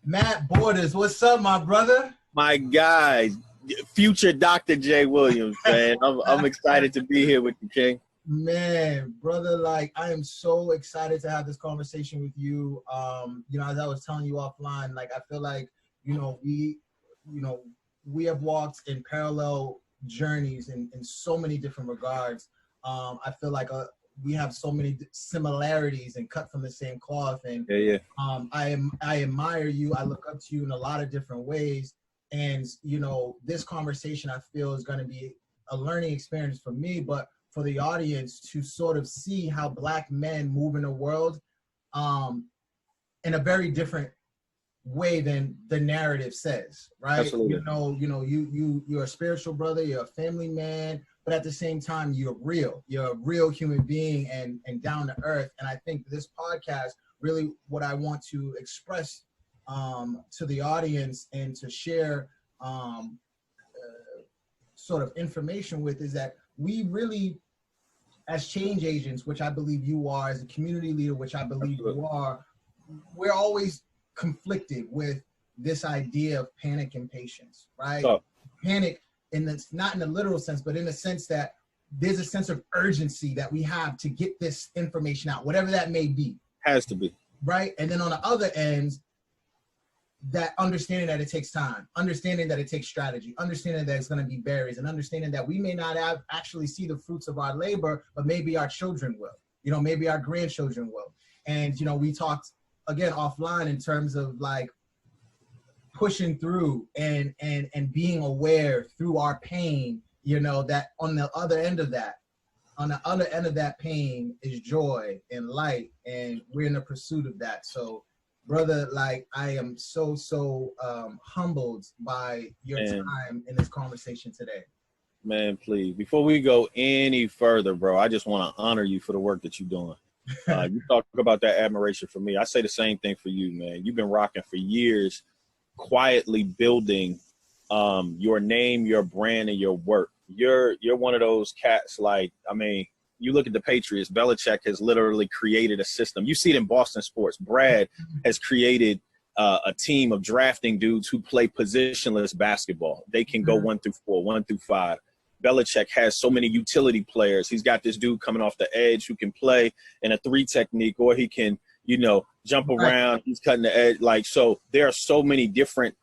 Matt Borders, what's up, my brother? My guy, future Dr. J. Williams, man. I'm excited to be here with you, King. Man, brother, like I am so excited to have this conversation with you. As I was telling you offline, like I feel like, we have walked in parallel journeys in so many different regards. I feel like we have so many similarities and cut from the same cloth. And I admire you. I look up to you in a lot of different ways. And, this conversation I feel is going to be a learning experience for me, but for the audience to sort of see how Black men move in the world in a very different way than the narrative says, right? Absolutely. You're a spiritual brother, you're a family man, but at the same time, you're a real human being and down to earth. And I think this podcast, really what I want to express to the audience and to share sort of information with is that we really, as change agents, which I believe you are, as a community leader, which I believe you are, we're always conflicted with this idea of panic and patience, right? Panic not in the literal sense, but in the sense that there's a sense of urgency that we have to get this information out, whatever that may be. Has to be. Right? And then on the other end, that understanding that it takes time, understanding that it takes strategy, understanding that it's going to be barriers, and understanding that we may not actually see the fruits of our labor, but maybe our children will, maybe our grandchildren will. And, we talked again offline in terms of like pushing through and being aware through our pain, that on the other end of that pain is joy and light, and we're in the pursuit of that. So brother, like I am so humbled by your time in this conversation today. Man, please, before we go any further, bro, I just want to honor you for the work that you're doing. You talk about that admiration for me. I say the same thing for you, man. You've been rocking for years, quietly building your name, your brand, and your work. You're one of those cats, like, I mean, you look at the Patriots, Belichick has literally created a system. You see it in Boston sports. Brad has created a team of drafting dudes who play positionless basketball. They can go 1 through 4, 1 through 5. Belichick has so many utility players. He's got this dude coming off the edge who can play in a 3 technique, or he can, jump around. He's cutting the edge. Like, so there are so many different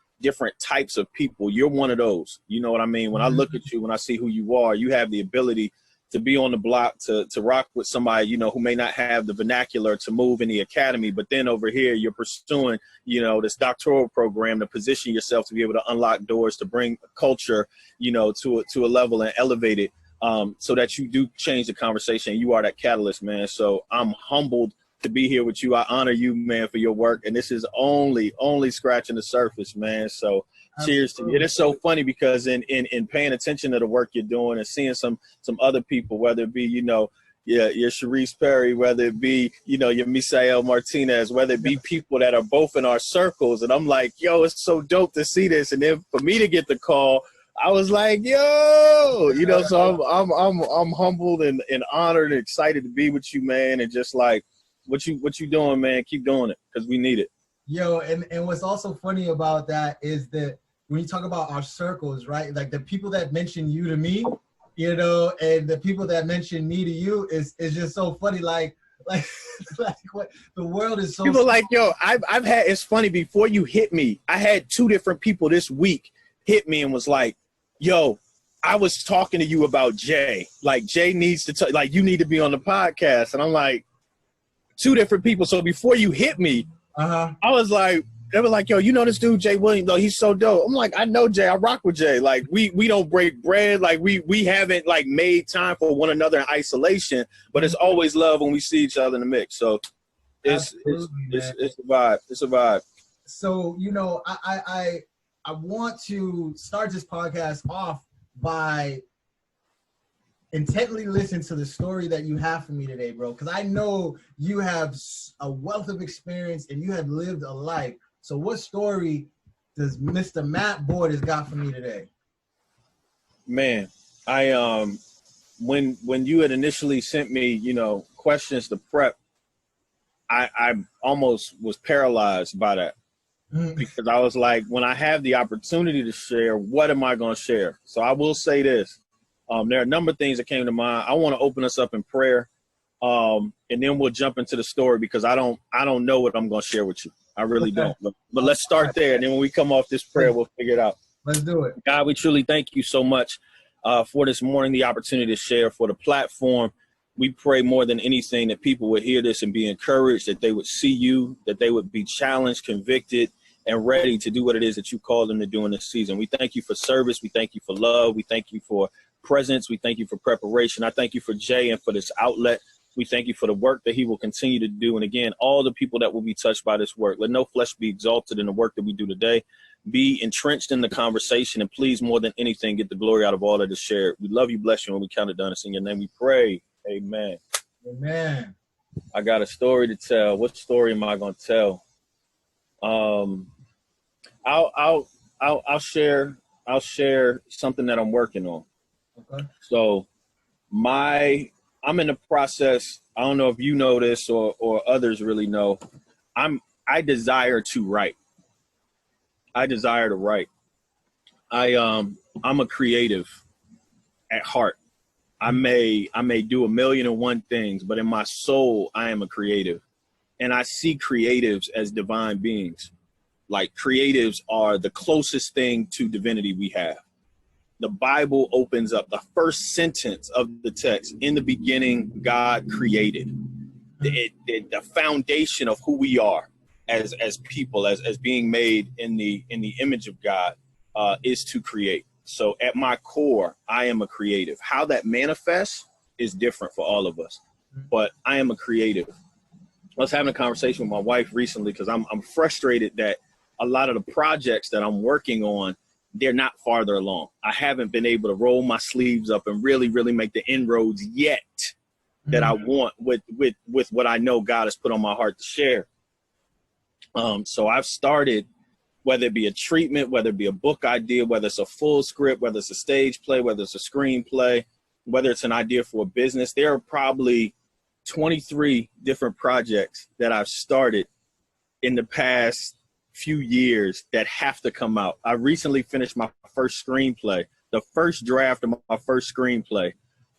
types of people. You're one of those. You know what I mean? When I look at you, when I see who you are, you have the ability to be on the block, to rock with somebody, who may not have the vernacular to move in the academy. But then over here, you're pursuing, this doctoral program to position yourself to be able to unlock doors, to bring culture, to a level and elevate it so that you do change the conversation. You are that catalyst, man. So I'm humbled to be here with you. I honor you, man, for your work. And this is only scratching the surface, man. So cheers to you. It is so funny because in paying attention to the work you're doing and seeing some other people, whether it be, your Sharice Perry, whether it be, your Misael Martinez, whether it be people that are both in our circles. And I'm like, yo, it's so dope to see this. And then for me to get the call, I was like, yo, so I'm humbled and honored and excited to be with you, man. And just like what you doing, man, keep doing it because we need it. Yo, and what's also funny about that is that when you talk about our circles, right? Like the people that mention you to me, and the people that mention me to you is just so funny. Like what the world is so. People like, yo, I've had. It's funny. Before you hit me, I had 2 different people this week hit me and was like, yo, I was talking to you about Jay. Like Jay needs to talk. Like you need to be on the podcast, and I'm like, 2 different people. So before you hit me. I was like, they were like, yo, this dude, Jay Williams, though, he's so dope. I'm like, I know Jay, I rock with Jay. Like, we don't break bread. Like, we haven't, like, made time for one another in isolation, but it's always love when we see each other in the mix. So it's a vibe. It's a vibe. So, I want to start this podcast off by intently listen to the story that you have for me today, bro, because I know you have a wealth of experience and you have lived a life. So what story does Mr. Matt Borders got for me today? Man, I when you had initially sent me, questions to prep, I almost was paralyzed by that. because I was like, when I have the opportunity to share, what am I going to share? So I will say this. There are a number of things that came to mind. I want to open us up in prayer, and then we'll jump into the story, because I don't know what I'm going to share with you. I really don't. But let's start there, and then when we come off this prayer, we'll figure it out. Let's do it. God, we truly thank you so much for this morning, the opportunity to share, for the platform. We pray more than anything that people would hear this and be encouraged, that they would see you, that they would be challenged, convicted, and ready to do what it is that you called them to do in this season. We thank you for service. We thank you for love. We thank you for presence. We thank you for preparation. I thank you for Jay and for this outlet. We thank you for the work that he will continue to do. And again, all the people that will be touched by this work. Let no flesh be exalted in the work that we do today. Be entrenched in the conversation, and please, more than anything, get the glory out of all that is shared. We love you, bless you, and we count it done. It's in your name we pray. Amen. Amen. I got a story to tell. What story am I going to tell? I'll share something that I'm working on. Okay. So I'm in the process. I don't know if you know this or others really know. I desire to write. I desire to write. I'm a creative at heart. I may do 1,000,001 things, but in my soul, I am a creative. And I see creatives as divine beings. Like, creatives are the closest thing to divinity we have. The Bible opens up the first sentence of the text. In the beginning, God created. The foundation of who we are as people, as being made in the image of God, is to create. So at my core, I am a creative. How that manifests is different for all of us, but I am a creative. I was having a conversation with my wife recently, because I'm frustrated that a lot of the projects that I'm working on, they're not farther along. I haven't been able to roll my sleeves up and really, really make the inroads yet that I want with what I know God has put on my heart to share. So I've started, whether it be a treatment, whether it be a book idea, whether it's a full script, whether it's a stage play, whether it's a screenplay, whether it's an idea for a business. There are probably 23 different projects that I've started in the past few years that have to come out. I recently finished my first screenplay, the first draft of my first screenplay.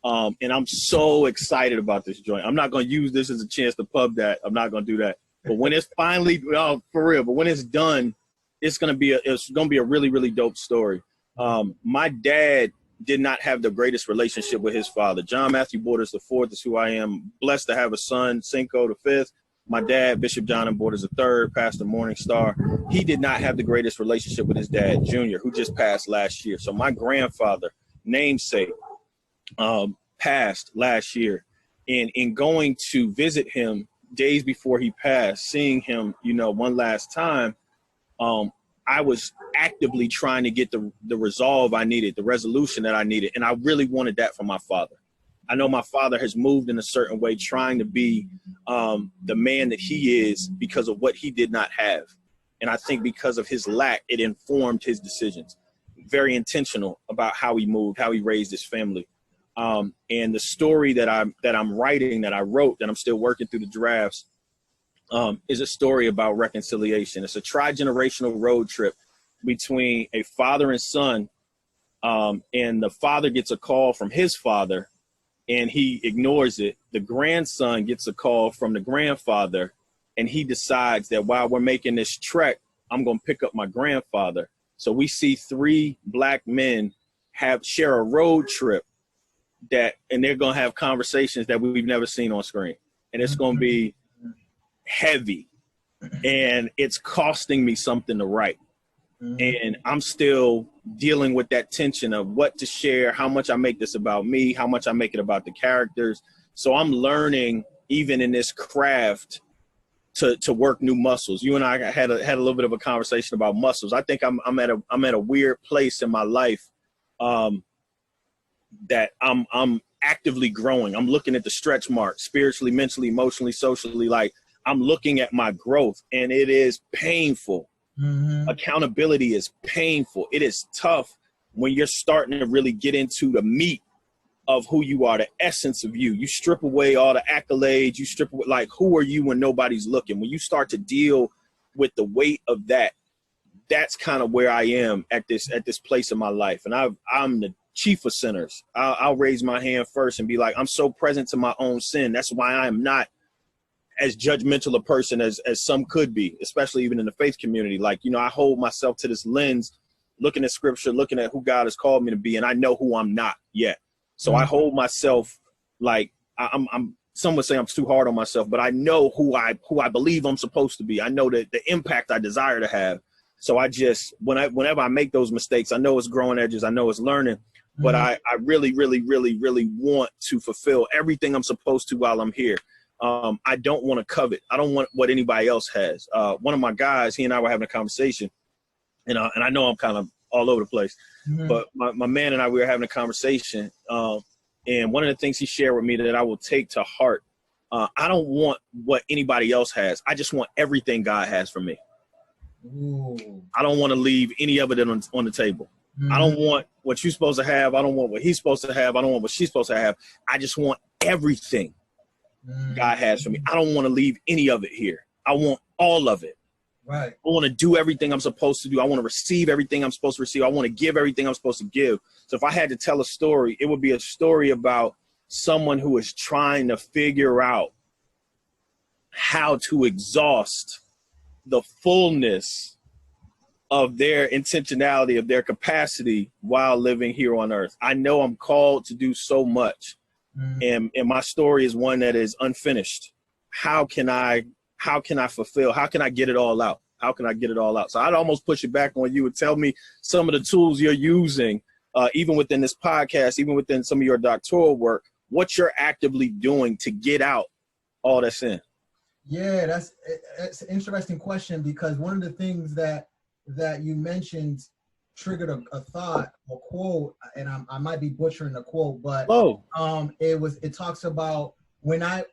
And I'm so excited about this joint. I'm not going to use this as a chance to pub that. I'm not going to do that. But when it's finally, for real, but when it's done, it's going to be a really, really dope story. My dad did not have the greatest relationship with his father. John Matthew Borders IV is who I am blessed to have a son, Cinco V. My dad, Bishop John M. Borders III, Pastor Morningstar, he did not have the greatest relationship with his dad, Junior, who just passed last year. So my grandfather, namesake, passed last year. And in going to visit him days before he passed, seeing him, one last time, I was actively trying to get the resolve I needed, the resolution that I needed. And I really wanted that for my father. I know my father has moved in a certain way, trying to be the man that he is because of what he did not have. And I think because of his lack, it informed his decisions. Very intentional about how he moved, how he raised his family. And the story that I'm writing, that I wrote, that I'm still working through the drafts, is a story about reconciliation. It's a tri-generational road trip between a father and son. And the father gets a call from his father and he ignores it. The grandson gets a call from the grandfather and he decides that while we're making this trek, I'm going to pick up my grandfather. So we see 3 black men share a road trip and they're going to have conversations that we've never seen on screen. And it's going to be heavy, and it's costing me something to write. And I'm still dealing with that tension of what to share, how much I make this about me, how much I make it about the characters. So I'm learning, even in this craft, to work new muscles. You and I had a little bit of a conversation about muscles. I think I'm at a weird place in my life that I'm actively growing. I'm looking at the stretch marks, spiritually, mentally, emotionally, socially. Like, I'm looking at my growth, and it is painful. Accountability is painful. It is tough when you're starting to really get into the meat of who you are, the essence of you. You strip away all the accolades. You strip away, like, who are you when nobody's looking? When you start to deal with the weight of that, that's kind of where I am at this place in my life. And I'm the chief of sinners. I'll raise my hand first and be like, I'm so present to my own sin. That's why I am not as judgmental a person as some could be, especially even in the faith community. Like, you know, I hold myself to this lens, looking at scripture, looking at who God has called me to be, and I know who I'm not yet. So I hold myself like I'm some would say I'm too hard on myself, but I know who I believe I'm supposed to be. I know that the impact I desire to have. So I just, whenever I make those mistakes, I know it's growing edges, I know it's learning, but I really, really, really, really want to fulfill everything I'm supposed to while I'm here. I don't want to covet. I don't want what anybody else has. One of my guys, he and I were having a conversation, and I know I'm kind of all over the place, but my man and I, we were having a conversation, and one of the things he shared with me that I will take to heart, I don't want what anybody else has. I just want everything God has for me. Ooh. I don't want to leave any of it on the table. I don't want what you're supposed to have. I don't want what he's supposed to have. I don't want what she's supposed to have. I just want everything God has for me. I don't want to leave any of it here. I want all of it. Right. I want to do everything I'm supposed to do. I want to receive everything I'm supposed to receive. I want to give everything I'm supposed to give. So if I had to tell a story, it would be a story about someone who is trying to figure out how to exhaust the fullness of their intentionality, of their capacity while living here on earth. I know I'm called to do so much. And my story is one that is unfinished. How can I fulfill? How can I get it all out? How can I get it all out? So I'd almost push it back on you and tell me some of the tools you're using, even within this podcast, even within some of your doctoral work, what you're actively doing to get out all that's in. Yeah, that's an interesting question, because one of the things that you mentioned triggered a thought or quote, and I might be butchering the quote, but it talks about when I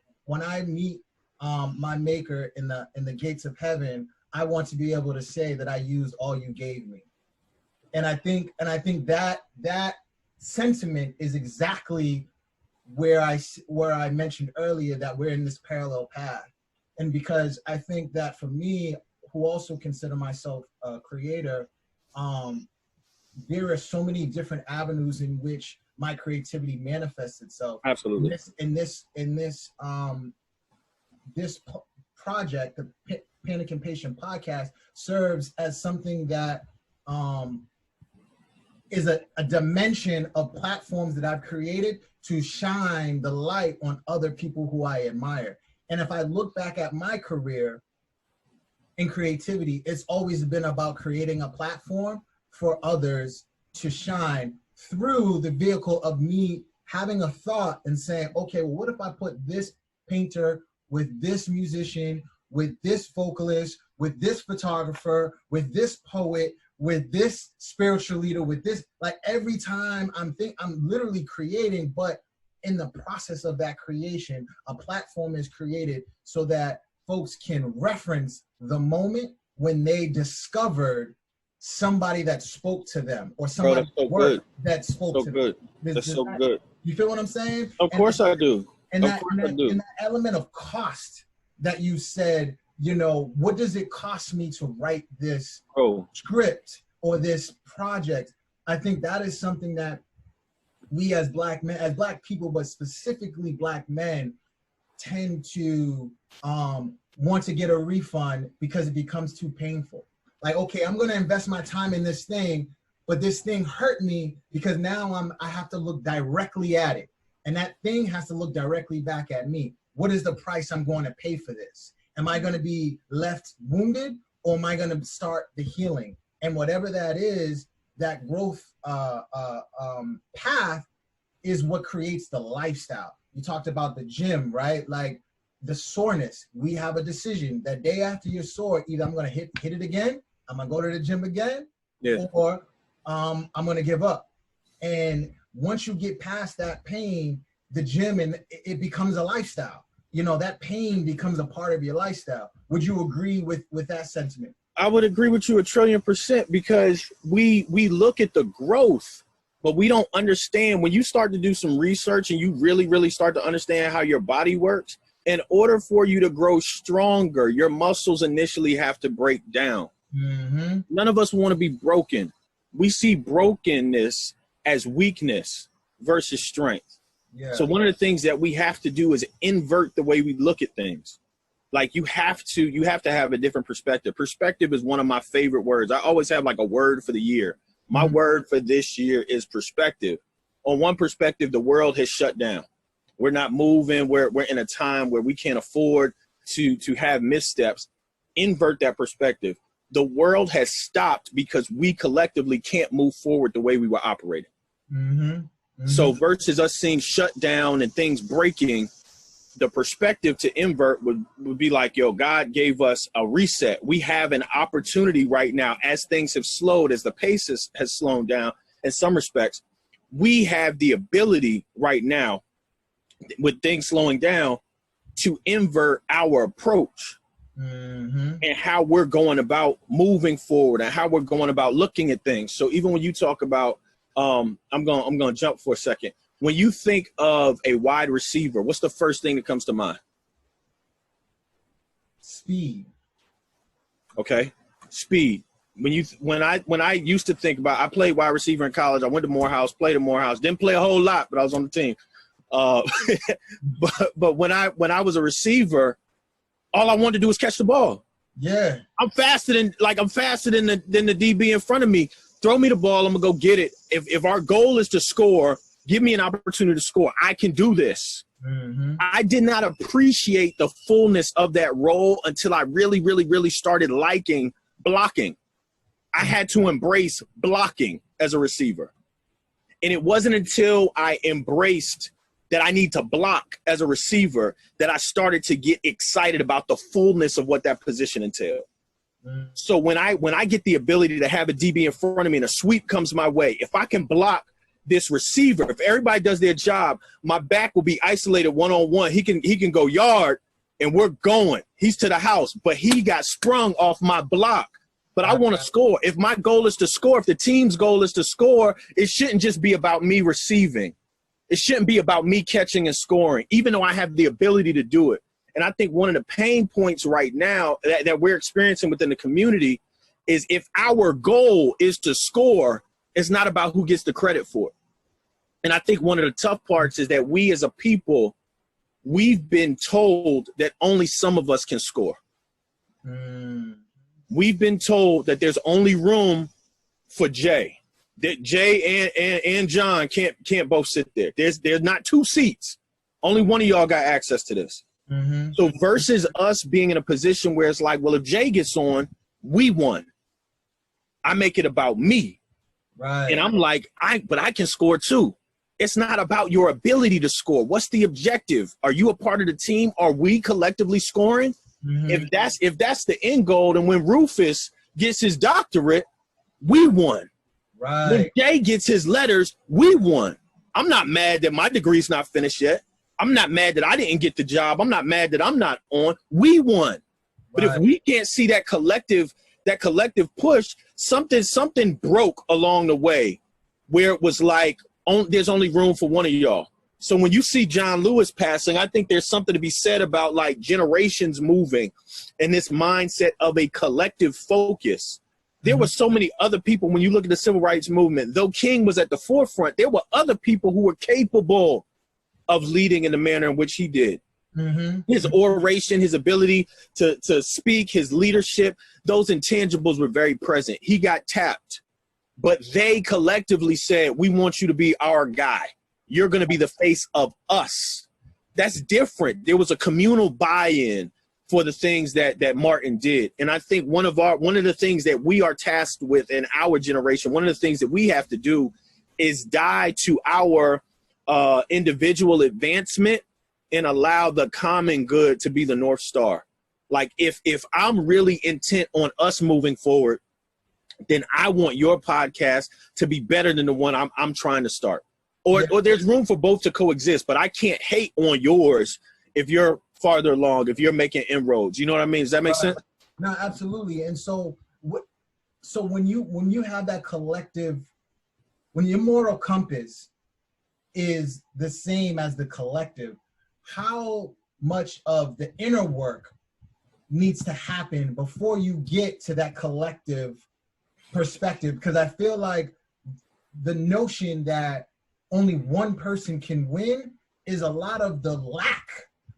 meet my maker in the gates of heaven, I want to be able to say that I used all you gave me. And I think that sentiment is exactly where I mentioned earlier that we're in this parallel path. And because I think that for me, who also consider myself a creator, there are so many different avenues in which my creativity manifests itself. Absolutely. In this project, the Panic and Patient podcast, serves as something that is a dimension of platforms that I've created to shine the light on other people who I admire. And if I look back at my career in creativity, it's always been about creating a platform for others to shine through the vehicle of me having a thought and saying, okay, well, what if I put this painter with this musician, with this vocalist, with this photographer, with this poet, with this spiritual leader, with this, like every time I'm literally creating, but in the process of that creation, a platform is created so that folks can reference the moment when they discovered somebody that spoke to them, or somebody that spoke to them. That's so good. You feel what I'm saying? Of course I do. And that element of cost that you said, you know, what does it cost me to write this script or this project? I think that is something that we as Black men, as Black people, but specifically Black men, tend to want to get a refund because it becomes too painful. Like, okay, I'm going to invest my time in this thing, but this thing hurt me because now I have to look directly at it. And that thing has to look directly back at me. What is the price I'm going to pay for this? Am I going to be left wounded, or am I going to start the healing? And whatever that is, that growth path is what creates the lifestyle. You talked about the gym, right? Like the soreness. We have a decision that day after you're sore, either I'm going to hit it again, I'm going to go to the gym again, or I'm going to give up. And once you get past that pain, the gym, and it becomes a lifestyle. You know, that pain becomes a part of your lifestyle. Would you agree with that sentiment? I would agree with you 1,000,000%, because we look at the growth, but we don't understand. When you start to do some research and you really, really start to understand how your body works, in order for you to grow stronger, your muscles initially have to break down. Mm-hmm. None of us want to be broken. We see brokenness as weakness versus strength. Yeah. So one of the things that we have to do is invert the way we look at things. Like you have to have a different perspective. Perspective is one of my favorite words. I always have like a word for the year. My word for this year is perspective. On one perspective, the world has shut down. We're not moving. We're in a time where we can't afford to have missteps. Invert that perspective. The world has stopped because we collectively can't move forward the way we were operating. Mm-hmm. Mm-hmm. So versus us seeing shut down and things breaking, the perspective to invert would be like, yo, God gave us a reset. We have an opportunity right now as things have slowed, as the pace has slowed down in some respects. We have the ability right now with things slowing down to invert our approach and how we're going about moving forward and how we're going about looking at things. So even when you talk about, I'm going to jump for a second. When you think of a wide receiver, what's the first thing that comes to mind? Speed. Okay, speed. When I used to think about, I played wide receiver in college. I went to Morehouse, played at Morehouse. Didn't play a whole lot, but I was on the team. But when I was a receiver, all I wanted to do was catch the ball. Yeah. I'm faster than the DB in front of me. Throw me the ball, I'm gonna go get it. If our goal is to score, give me an opportunity to score. I can do this. Mm-hmm. I did not appreciate the fullness of that role until I really, really, really started liking blocking. I had to embrace blocking as a receiver. And it wasn't until I embraced that I need to block as a receiver that I started to get excited about the fullness of what that position entailed. So when I get the ability to have a DB in front of me and a sweep comes my way, if I can block this receiver, if everybody does their job, my back will be isolated one-on-one. He can go yard and we're going. He's to the house, but he got sprung off my block. But I want to score. If my goal is to score, if the team's goal is to score, it shouldn't just be about me receiving. It shouldn't be about me catching and scoring, even though I have the ability to do it. And I think one of the pain points right now that we're experiencing within the community is if our goal is to score, it's not about who gets the credit for it. And I think one of the tough parts is that we as a people, we've been told that only some of us can score. We've been told that there's only room for Jay. That Jay and John can't both sit there. There's not two seats. Only one of y'all got access to this. So versus us being in a position where it's like, well, if Jay gets on, we won. I make it about me. Right. And I'm like, but I can score too. It's not about your ability to score. What's the objective? Are you a part of the team? Are we collectively scoring? If that's the end goal, and when Rufus gets his doctorate, we won. Right. When Jay gets his letters, we won. I'm not mad that my degree's not finished yet. I'm not mad that I didn't get the job. I'm not mad that I'm not on. We won. But if we can't see that collective push, something broke along the way where it was like, there's only room for one of y'all. So when you see John Lewis passing, I think there's something to be said about like generations moving and this mindset of a collective focus. There were so many other people when you look at the civil rights movement. Though King was at the forefront, there were other people who were capable of leading in the manner in which he did. His oration, his ability to speak, his leadership, those intangibles were very present. He got tapped, but they collectively said, we want you to be our guy. You're going to be the face of us. That's different. There was a communal buy-in for the things that Martin did. And I think one of the things that we are tasked with in our generation, one of the things that we have to do is die to our individual advancement and allow the common good to be the North Star. Like if I'm really intent on us moving forward, then I want your podcast to be better than the one I'm trying to start. Or there's room for both to coexist, but I can't hate on yours if you're farther along, if you're making inroads. You know what I mean? Does that make sense? No, absolutely. And so when you have that collective, when your moral compass is the same as the collective, how much of the inner work needs to happen before you get to that collective perspective? Because I feel like the notion that only one person can win is a lot of the lack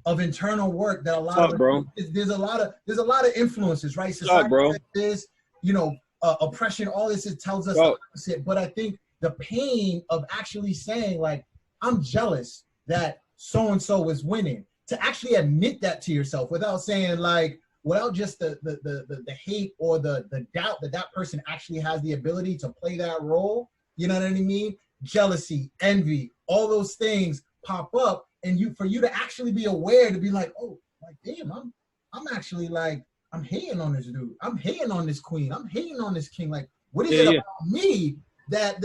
of internal work that a lot of bro. There's a lot of influences, right? Society bro. is, you know, oppression, all this, it tells us the opposite. But I think the pain of actually saying, like, I'm jealous that so-and-so is winning, to actually admit that to yourself without saying, like, without just the hate or the doubt that that person actually has the ability to play that role. You know what I mean? Jealousy, envy, all those things pop up, and for you to actually be aware, to be like, oh, like, damn, I'm actually, like, I'm hating on this dude. I'm hating on this queen. I'm hating on this king. Like, what is it about me that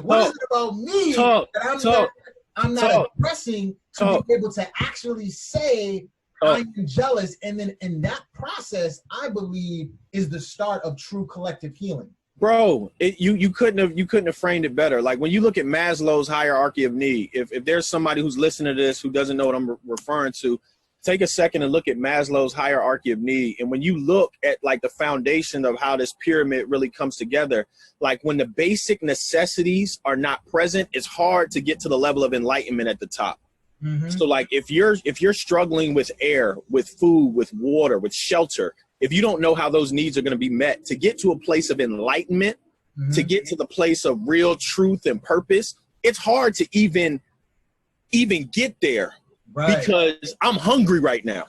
what is it about me that I'm not addressing to be able to actually say I'm jealous? And then in that process, I believe, is the start of true collective healing. Bro, you couldn't have framed it better. Like, when you look at Maslow's hierarchy of need, if there's somebody who's listening to this who doesn't know what I'm referring to, take a second and look at Maslow's hierarchy of need. And when you look at, like, the foundation of how this pyramid really comes together, like, when the basic necessities are not present, it's hard to get to the level of enlightenment at the top. Mm-hmm. So, like, if you're struggling with air, with food, with water, with shelter, if you don't know how those needs are going to be met, to get to a place of enlightenment, to get to the place of real truth and purpose, it's hard to even get there. Right. Because I'm hungry right now.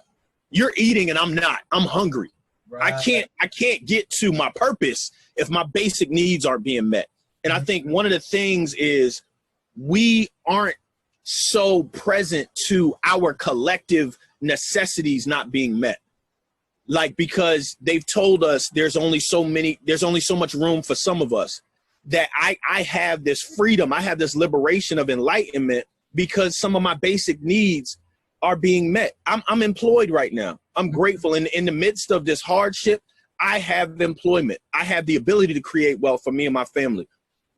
You're eating and I'm not. I'm hungry. Right. I can't get to my purpose if my basic needs aren't being met. And I think one of the things is we aren't so present to our collective necessities not being met. Like, because they've told us there's only so much room for some of us, that I have this freedom, I have this liberation of enlightenment because some of my basic needs are being met. I'm employed right now. I'm grateful. In the midst of this hardship, I have employment. I have the ability to create wealth for me and my family.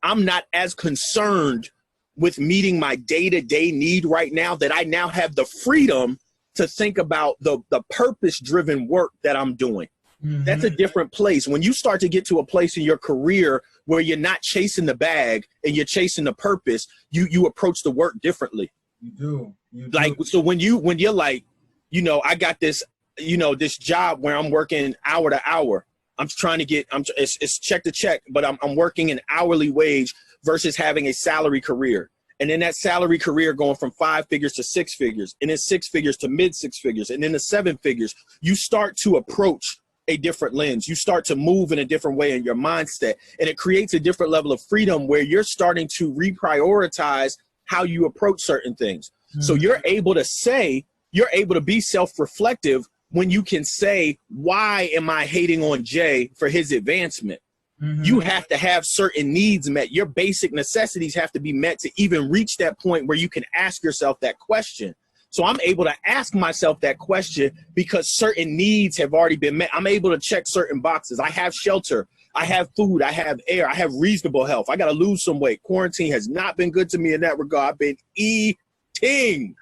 I'm not as concerned with meeting my day-to-day need right now, that I now have the freedom to think about the purpose-driven work that I'm doing. Mm-hmm. That's a different place. When you start to get to a place in your career where you're not chasing the bag and you're chasing the purpose, you approach the work differently. You do. Like, so when you're like, you know, I got this, you know, this job where I'm working hour to hour. I'm trying to get, it's check to check, but I'm working an hourly wage versus having a salary career. And then that salary career going from 5 figures to 6 figures, and then 6 figures to mid 6 figures, and then the 7 figures, you start to approach a different lens. You start to move in a different way in your mindset, and it creates a different level of freedom where you're starting to reprioritize how you approach certain things. Mm-hmm. So you're able to be self-reflective when you can say, why am I hating on Jay for his advancement? Mm-hmm. You have to have certain needs met. Your basic necessities have to be met to even reach that point where you can ask yourself that question. So I'm able to ask myself that question because certain needs have already been met. I'm able to check certain boxes. I have shelter. I have food. I have air. I have reasonable health. I got to lose some weight. Quarantine has not been good to me in that regard. I've been eating,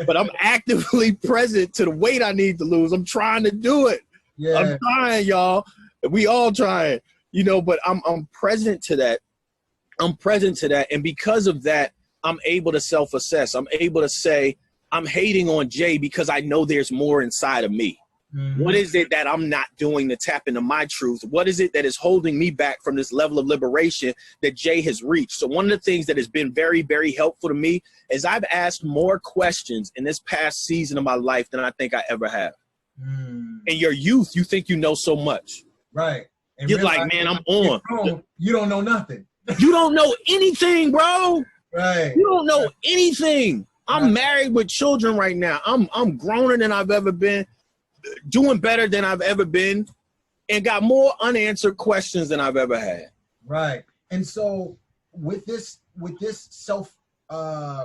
but I'm actively present to the weight I need to lose. I'm trying to do it. Yeah. I'm trying, y'all. We all trying. You know, but I'm present to that. I'm present to that. And because of that, I'm able to self-assess. I'm able to say, I'm hating on Jay because I know there's more inside of me. Mm-hmm. What is it that I'm not doing to tap into my truth? What is it that is holding me back from this level of liberation that Jay has reached? So one of the things that has been very, very helpful to me is I've asked more questions in this past season of my life than I think I ever have. Mm. In your youth, you think you know so much. Right. And you're like, man, I'm on. You don't know nothing. You don't know anything, bro. Right. You don't know anything. I'm married with children right now. I'm growner than I've ever been, doing better than I've ever been, and got more unanswered questions than I've ever had. Right. And so with this self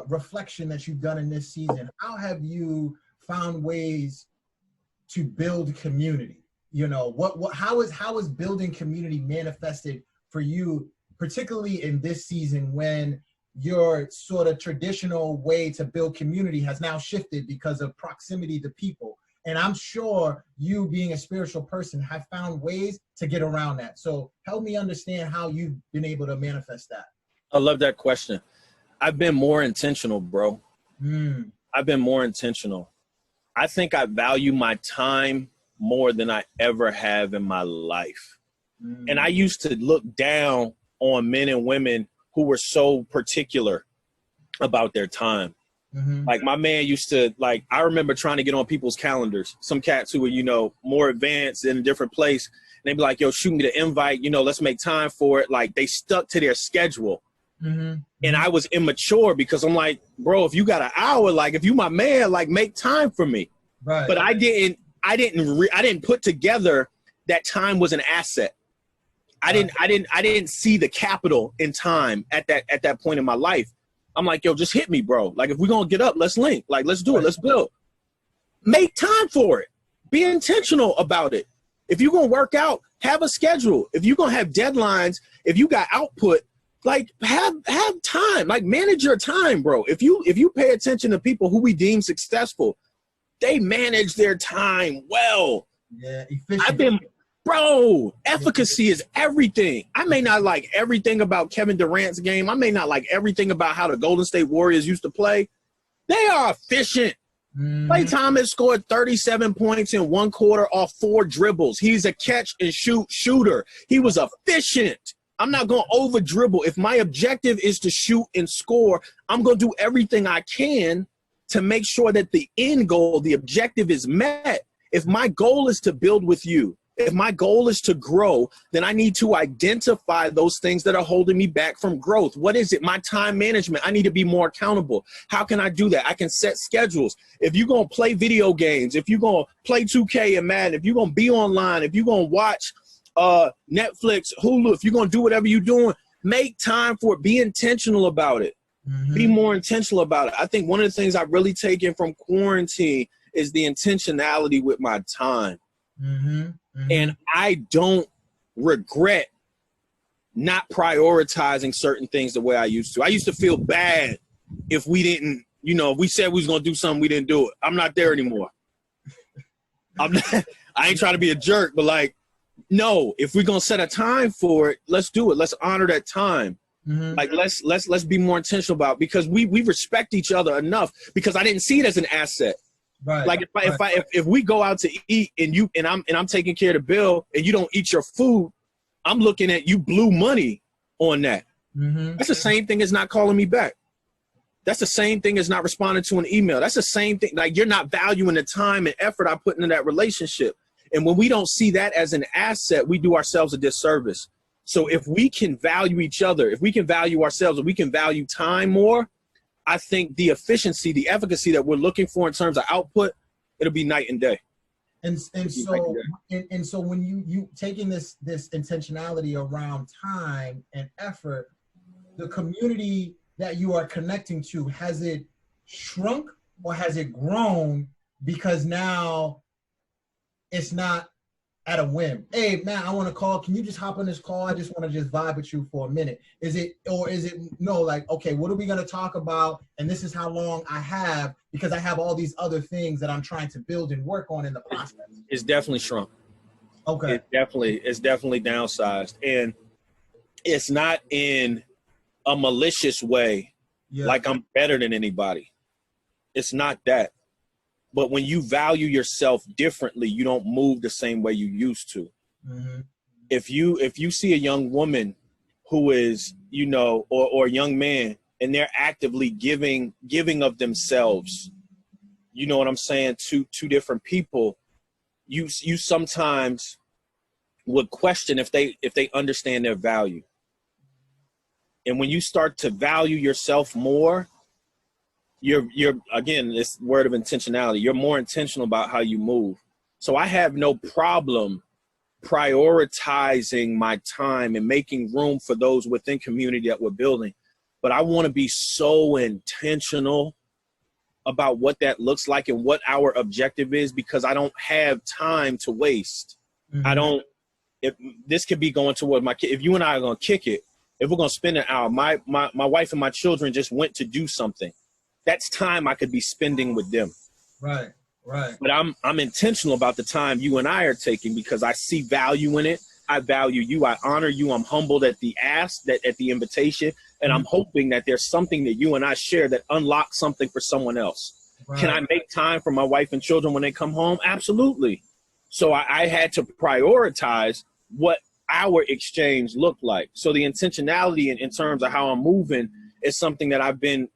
reflection that you've done in this season, how have you found ways to build community? You know, how is building community manifested for you, particularly in this season when your sort of traditional way to build community has now shifted because of proximity to people? And I'm sure you, being a spiritual person, have found ways to get around that. So help me understand how you've been able to manifest that. I love that question. I've been more intentional, bro. I've been more intentional. I think I value my time more than I ever have in my life. And I used to look down on men and women who were so particular about their time. Like my man used to, like, I remember trying to get on people's calendars, some cats who were, you know, more advanced in a different place. And they'd be like, yo, shoot me the invite, you know, let's make time for it. Like, they stuck to their schedule. And I was immature because I'm like, bro, if you got an hour, like, if you my man, like, make time for me. Right. But I didn't put together that time was an asset. I didn't see the capital in time at that point in my life. I'm like, yo, just hit me, bro. Like, if we're going to get up, let's link. Like, let's do it. Let's build. Make time for it. Be intentional about it. If you're going to work out, have a schedule. If you're going to have deadlines, if you got output, like, have time. Like, manage your time, bro. If you pay attention to people who we deem successful, they manage their time well. Yeah, efficient. Bro, efficacy is everything. I may not like everything about Kevin Durant's game. I may not like everything about how the Golden State Warriors used to play. They are efficient. Klay Thomas scored 37 points in one quarter off 4 dribbles. He's a catch and shoot shooter. He was efficient. I'm not going to over dribble. If my objective is to shoot and score, I'm going to do everything I can to make sure that the end goal, the objective, is met. If my goal is to build with you, if my goal is to grow, then I need to identify those things that are holding me back from growth. What is it? My time management. I need to be more accountable. How can I do that? I can set schedules. If you're going to play video games, if you're going to play 2K and Madden, if you're going to be online, if you're going to watch Netflix, Hulu, if you're going to do whatever you're doing, make time for it. Be intentional about it. Be more intentional about it. I think one of the things I've really taken from quarantine is the intentionality with my time. And I don't regret not prioritizing certain things the way I used to. I used to feel bad if we didn't, you know, if we said we was going to do something, we didn't do it. I'm not there anymore. I ain't trying to be a jerk, but like, no, if we're going to set a time for it, let's do it. Let's honor that time. Like, let's be more intentional about it, because we respect each other enough, because I didn't see it as an asset. Right. Like if we go out to eat and I'm taking care of the bill and you don't eat your food, I'm looking at you blew money on that. That's the same thing as not calling me back. That's the same thing as not responding to an email. That's the same thing. Like, you're not valuing the time and effort I put into that relationship. And when we don't see that as an asset, we do ourselves a disservice. So if we can value each other, if we can value ourselves, and we can value time more, I think the efficiency, the efficacy that we're looking for in terms of output, it'll be night and day. And so when you taking this intentionality around time and effort, the community that you are connecting to, has it shrunk or has it grown because now it's not at a whim? Hey man, I want to call. Can you just hop on this call? I just want to just vibe with you for a minute. Is it no, like, okay, what are we going to talk about? And this is how long I have, because I have all these other things that I'm trying to build and work on in the process. It's definitely shrunk. Okay. It's definitely downsized. And it's not in a malicious way, like I'm better than anybody. It's not that. But when you value yourself differently, you don't move the same way you used to. If you see a young woman who is, you know, or a young man, and they're actively giving of themselves, you know what I'm saying, to two different people, you sometimes would question if they understand their value. And when you start to value yourself more, you're again, this word of intentionality, you're more intentional about how you move. So I have no problem prioritizing my time and making room for those within community that we're building. But I want to be so intentional about what that looks like and what our objective is, because I don't have time to waste. If this could be going toward my kid, if you and I are going to kick it, if we're going to spend an hour, my wife and my children just went to do something. That's time I could be spending with them. Right. Right. But I'm intentional about the time you and I are taking because I see value in it. I value you. I honor you. I'm humbled at the ask, that at the invitation, and I'm hoping that there's something that you and I share that unlocks something for someone else. Right. Can I make time for my wife and children when they come home? Absolutely. So I had to prioritize what our exchange looked like. So the intentionality in terms of how I'm moving is something that I've been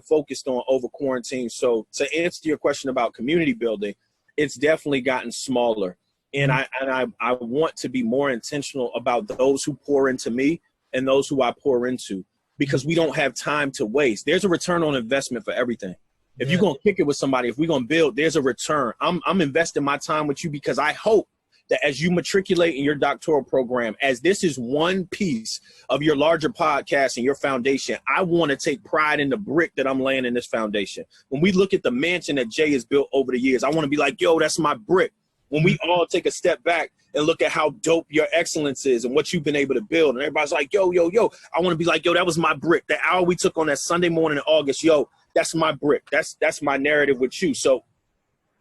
focused on over quarantine. So to answer your question about community building, it's definitely gotten smaller. And I want to be more intentional about those who pour into me and those who I pour into, because we don't have time to waste. There's a return on investment for everything. If you're going to kick it with somebody, if we're going to build, there's a return. I'm investing my time with you because I hope that as you matriculate in your doctoral program, as this is one piece of your larger podcast and your foundation, I want to take pride in the brick that I'm laying in this foundation. When we look at the mansion that Jay has built over the years, I want to be like, yo, that's my brick. When we all take a step back and look at how dope your excellence is and what you've been able to build, and everybody's like, yo, I want to be like, yo, that was my brick. That hour we took on that Sunday morning in August, yo, that's my brick. That's my narrative with you. So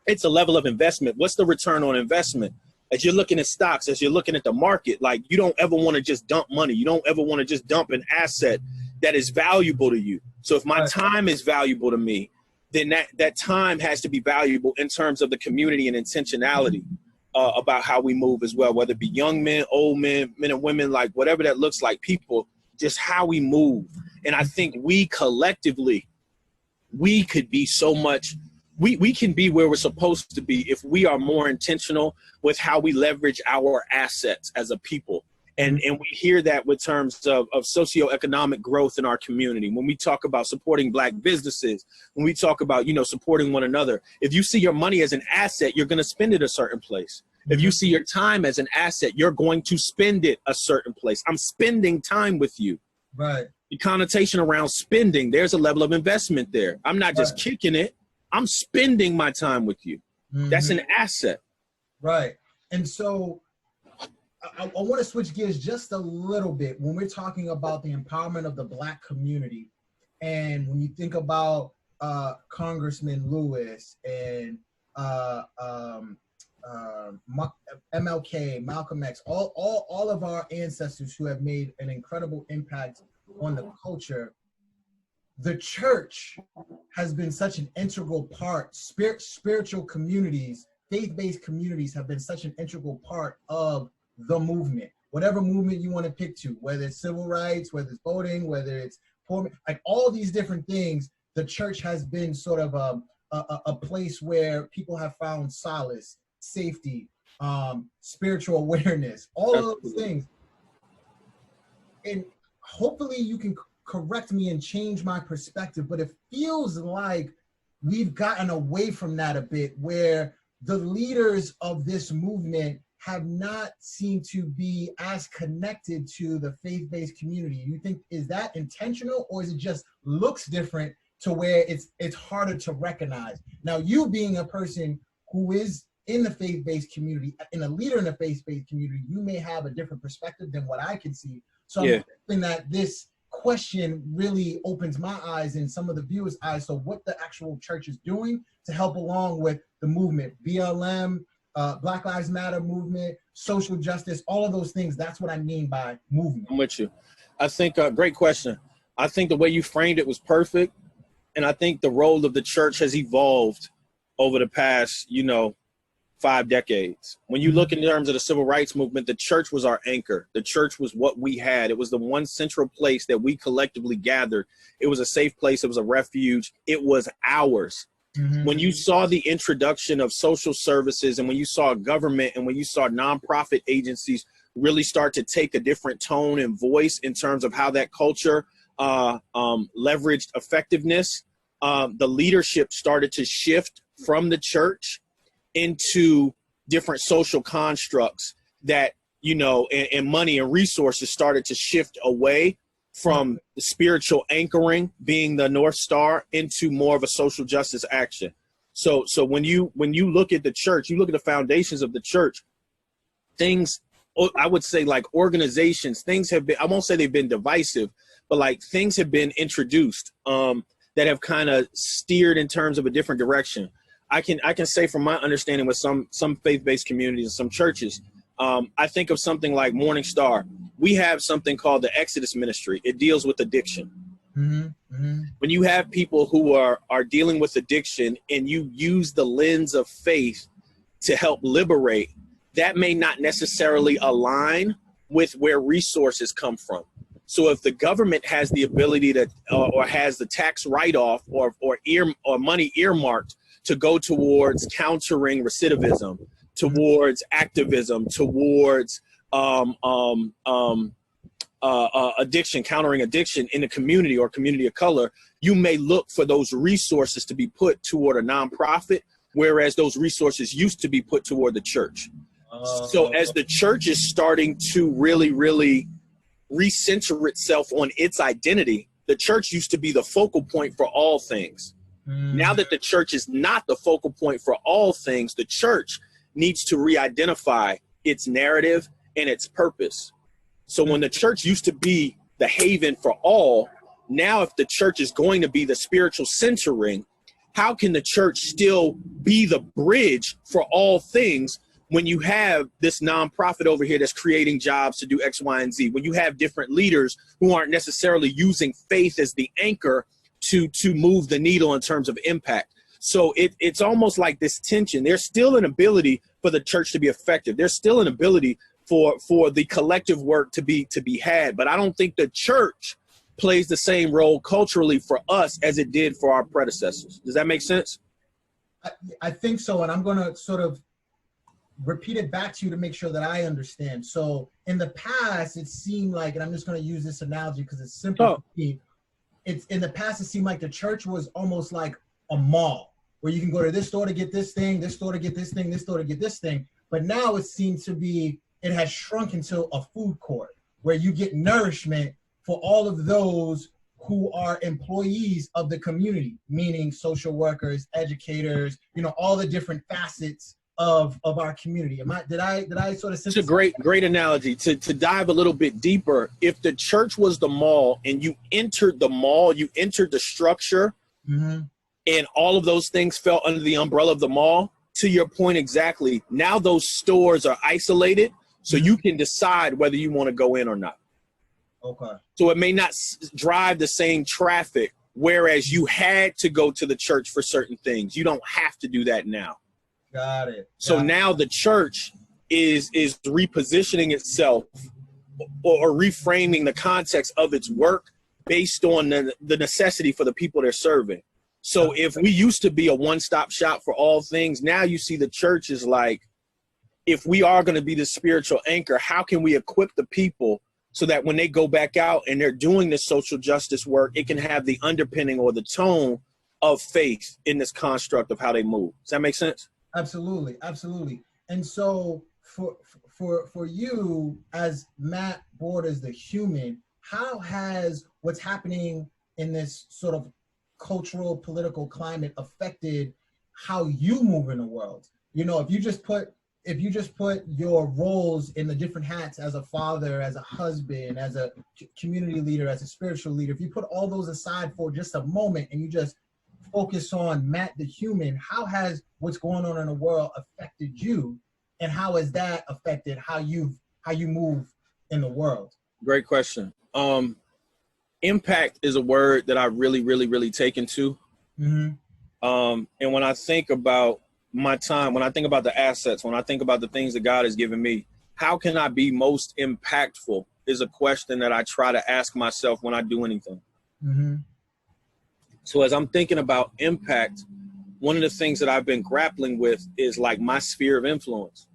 it's a level of investment. What's the return on investment? As you're looking at stocks, as you're looking at the market, like you don't ever want to just dump money. You don't ever want to just dump an asset that is valuable to you. So if my time is valuable to me, then that time has to be valuable in terms of the community and intentionality about how we move as well, whether it be young men, old men, men and women, like whatever that looks like, people, just how we move. And I think we collectively, we could be so much, we can be where we're supposed to be if we are more intentional with how we leverage our assets as a people. And we hear that with terms of socioeconomic growth in our community. When we talk about supporting Black businesses, when we talk about, supporting one another, if you see your money as an asset, you're going to spend it a certain place. If you see your time as an asset, you're going to spend it a certain place. I'm spending time with you. Right. The connotation around spending, there's a level of investment there. I'm not just kicking it. I'm spending my time with you. That's an asset. Right. And so I want to switch gears just a little bit when we're talking about the empowerment of the Black community. And when you think about Congressman Lewis and MLK, Malcolm X, all of our ancestors who have made an incredible impact on the culture, the church has been such an integral part. Spiritual communities, faith-based communities have been such an integral part of the movement, whatever movement you want to pick to, whether it's civil rights, whether it's voting, whether it's poor, like all these different things, the church has been sort of a place where people have found solace, safety, spiritual awareness, all of those things. And hopefully you can correct me and change my perspective, but it feels like we've gotten away from that a bit, where the leaders of this movement have not seemed to be as connected to the faith-based community. You think, is that intentional, or is it just looks different to where it's harder to recognize? Now, you being a person who is in the faith-based community, and a leader in the faith-based community, you may have a different perspective than what I can see. So I'm hoping that this question really opens my eyes and some of the viewers' eyes. So what the actual church is doing to help along with the movement, BLM, Black Lives Matter movement, social justice, all of those things. That's what I mean by movement. I'm with you. I think, great question. I think the way you framed it was perfect. And I think the role of the church has evolved over the past, 5 decades. When you look in terms of the civil rights movement, the church was our anchor. The church was what we had. It was the one central place that we collectively gathered. It was a safe place. It was a refuge. It was ours. When you saw the introduction of social services, and when you saw government, and when you saw nonprofit agencies really start to take a different tone and voice in terms of how that culture leveraged effectiveness, the leadership started to shift from the church into different social constructs that, and money and resources started to shift away from the spiritual anchoring being the North Star into more of a social justice action. So when you look at the church, you look at the foundations of the church, things, I would say, like organizations, things have been, I won't say they've been divisive, but like things have been introduced that have kind of steered in terms of a different direction. I can say from my understanding with some faith-based communities and some churches, I think of something like Morning Star. We have something called the Exodus Ministry. It deals with addiction. When you have people who are dealing with addiction and you use the lens of faith to help liberate, that may not necessarily align with where resources come from. So if the government has the ability to, or has the tax write-off or money earmarked to go towards countering recidivism, towards activism, towards addiction, countering addiction in a community or community of color, you may look for those resources to be put toward a nonprofit, whereas those resources used to be put toward the church. So as the church is starting to really, really recenter itself on its identity, the church used to be the focal point for all things. Now that the church is not the focal point for all things, the church needs to re-identify its narrative and its purpose. So when the church used to be the haven for all, now if the church is going to be the spiritual centering, how can the church still be the bridge for all things when you have this nonprofit over here that's creating jobs to do X, Y, and Z, when you have different leaders who aren't necessarily using faith as the anchor to move the needle in terms of impact? So it's almost like this tension. There's still an ability for the church to be effective. There's still an ability for the collective work to be had. But I don't think the church plays the same role culturally for us as it did for our predecessors. Does that make sense? I think so. And I'm going to sort of repeat it back to you to make sure that I understand. So in the past, it seemed like, and I'm just going to use this analogy because it's simple for me. It's in the past, it seemed like the church was almost like a mall where you can go to this store to get this thing, this store to get this thing, this store to get this thing. But now it seems to be, it has shrunk into a food court where you get nourishment for all of those who are employees of the community, meaning social workers, educators, all the different facets of our community. Did I sort of? It's a great analogy. To dive a little bit deeper, if the church was the mall and you entered the mall, you entered the structure, and all of those things fell under the umbrella of the mall, to your point exactly, now those stores are isolated, so you can decide whether you want to go in or not. Okay. So it may not drive the same traffic, whereas you had to go to the church for certain things. You don't have to do that now. Got it. So now the church is repositioning itself or reframing the context of its work based on the necessity for the people they're serving. So if we used to be a one-stop shop for all things, now you see the church is like, if we are going to be the spiritual anchor, how can we equip the people so that when they go back out and they're doing this social justice work, it can have the underpinning or the tone of faith in this construct of how they move? Does that make sense? Absolutely, absolutely. And so for you, as Matt Borders the human, how has what's happening in this sort of cultural, political climate affected how you move in the world? If you just put your roles in the different hats as a father, as a husband, as a community leader, as a spiritual leader, if you put all those aside for just a moment and you just focus on Matt the human, how has what's going on in the world affected you, and how has that affected how you move in the world? Great question. Impact is a word that I really, really, really taken to. And when I think about my time, when I think about the assets, when I think about the things that God has given me, how can I be most impactful is a question that I try to ask myself when I do anything. So as I'm thinking about impact, one of the things that I've been grappling with is like my sphere of influence.